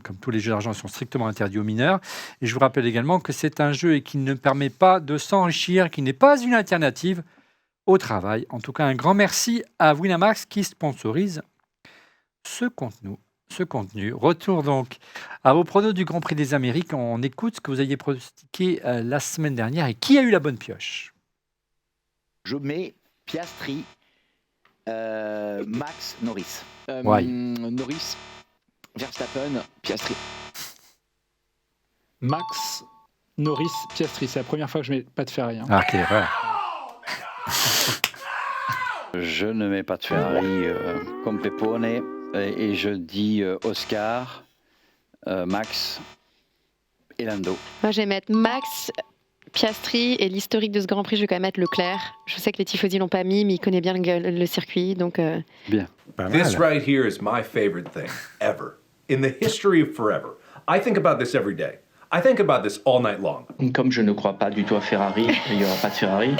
comme tous les jeux d'argent, ils sont strictement interdits aux mineurs. Et je vous rappelle également que c'est un jeu et qui ne permet pas de s'enrichir, qui n'est pas une alternative au travail. En tout cas, un grand merci à Winamax qui sponsorise ce contenu. Retour donc à vos pronos du Grand Prix des Amériques. On écoute ce que vous aviez pronostiqué la semaine dernière et qui a eu la bonne pioche. Je mets Piastri, Max, Norris. Ouais. Norris, Verstappen, Piastri. Max, Norris, Piastri. C'est la première fois que je mets pas de Ferrari. Hein. Ah, ok, voilà. Je ne mets pas de Ferrari comme Pepone et je dis Oscar, Max et Lando. Moi, je vais mettre Max, Piastri et l'historique de ce Grand Prix, je vais quand même mettre Leclerc. Je sais que les tifosi l'ont pas mis, mais il connaît bien le circuit, donc. Bien. Pas This mal. right here is my favorite thing ever in the history of forever. I think about this every day. I think about this all night long. Comme je ne crois pas du tout à Ferrari, il n'y aura pas de Ferrari.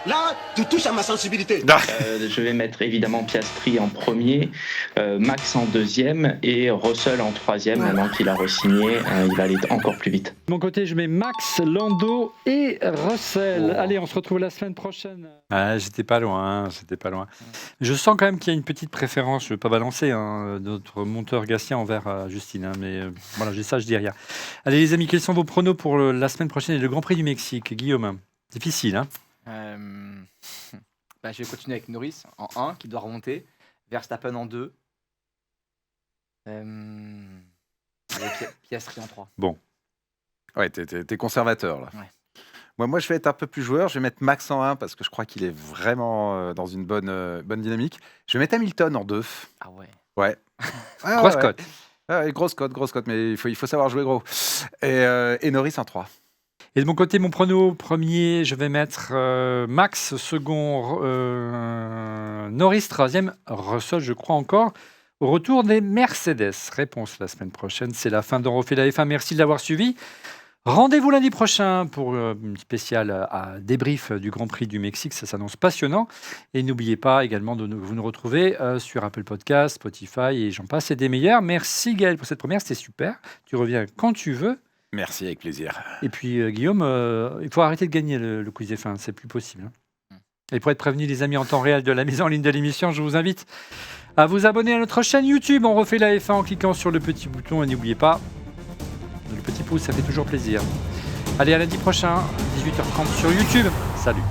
là, tu touches à ma sensibilité. Je vais mettre évidemment Piastri en premier, Max en deuxième et Russell en troisième. Maintenant qu'il a re-signé, il va aller encore plus vite. De mon côté, je mets Max, Lando et Russell. Allez, on se retrouve la semaine prochaine. J'étais pas loin. Je sens quand même qu'il y a une petite préférence, je ne veux pas balancer, notre monteur Gatien envers Justine. Voilà, j'ai ça, je dis rien. Allez les amis, quels sont vos pronos pour la semaine prochaine et le Grand Prix du Mexique, Guillaume? Difficile, hein? Je vais continuer avec Norris en 1, qui doit remonter. Verstappen en 2. Piastri en 3. Bon. Ouais, t'es conservateur, là. Ouais. Moi, je vais être un peu plus joueur. Je vais mettre Max en 1 parce que je crois qu'il est vraiment dans une bonne dynamique. Je vais mettre Hamilton en 2. Ah ouais. Ouais. Grosse cote. Grosse cote, mais il faut savoir jouer gros. Et Norris en 3. Et de mon côté, mon prono premier, je vais mettre Max, second, Norris, troisième, Russell, je crois encore, au retour des Mercedes. Réponse la semaine prochaine, c'est la fin d'On refait la F1. Merci de l'avoir suivi. Rendez-vous lundi prochain pour une spéciale à débrief du Grand Prix du Mexique. Ça s'annonce passionnant. Et n'oubliez pas également de vous nous retrouver sur Apple Podcasts, Spotify et j'en passe et des meilleurs. Merci Gaël pour cette première, c'était super. Tu reviens quand tu veux. Merci, avec plaisir. Et puis Guillaume, il faut arrêter de gagner le quiz F1, c'est plus possible. Et pour être prévenu les amis en temps réel de la mise en ligne de l'émission, je vous invite à vous abonner à notre chaîne YouTube. On refait la F1 en cliquant sur le petit bouton et n'oubliez pas, le petit pouce, ça fait toujours plaisir. Allez, à lundi prochain, 18h30 sur YouTube. Salut.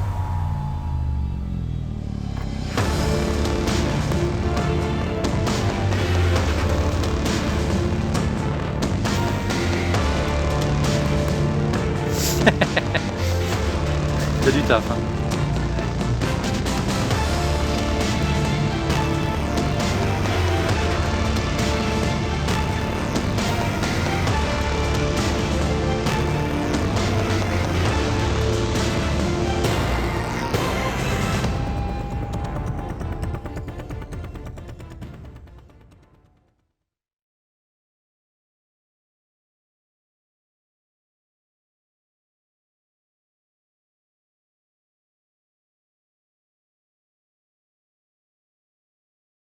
C'est du taf, hein.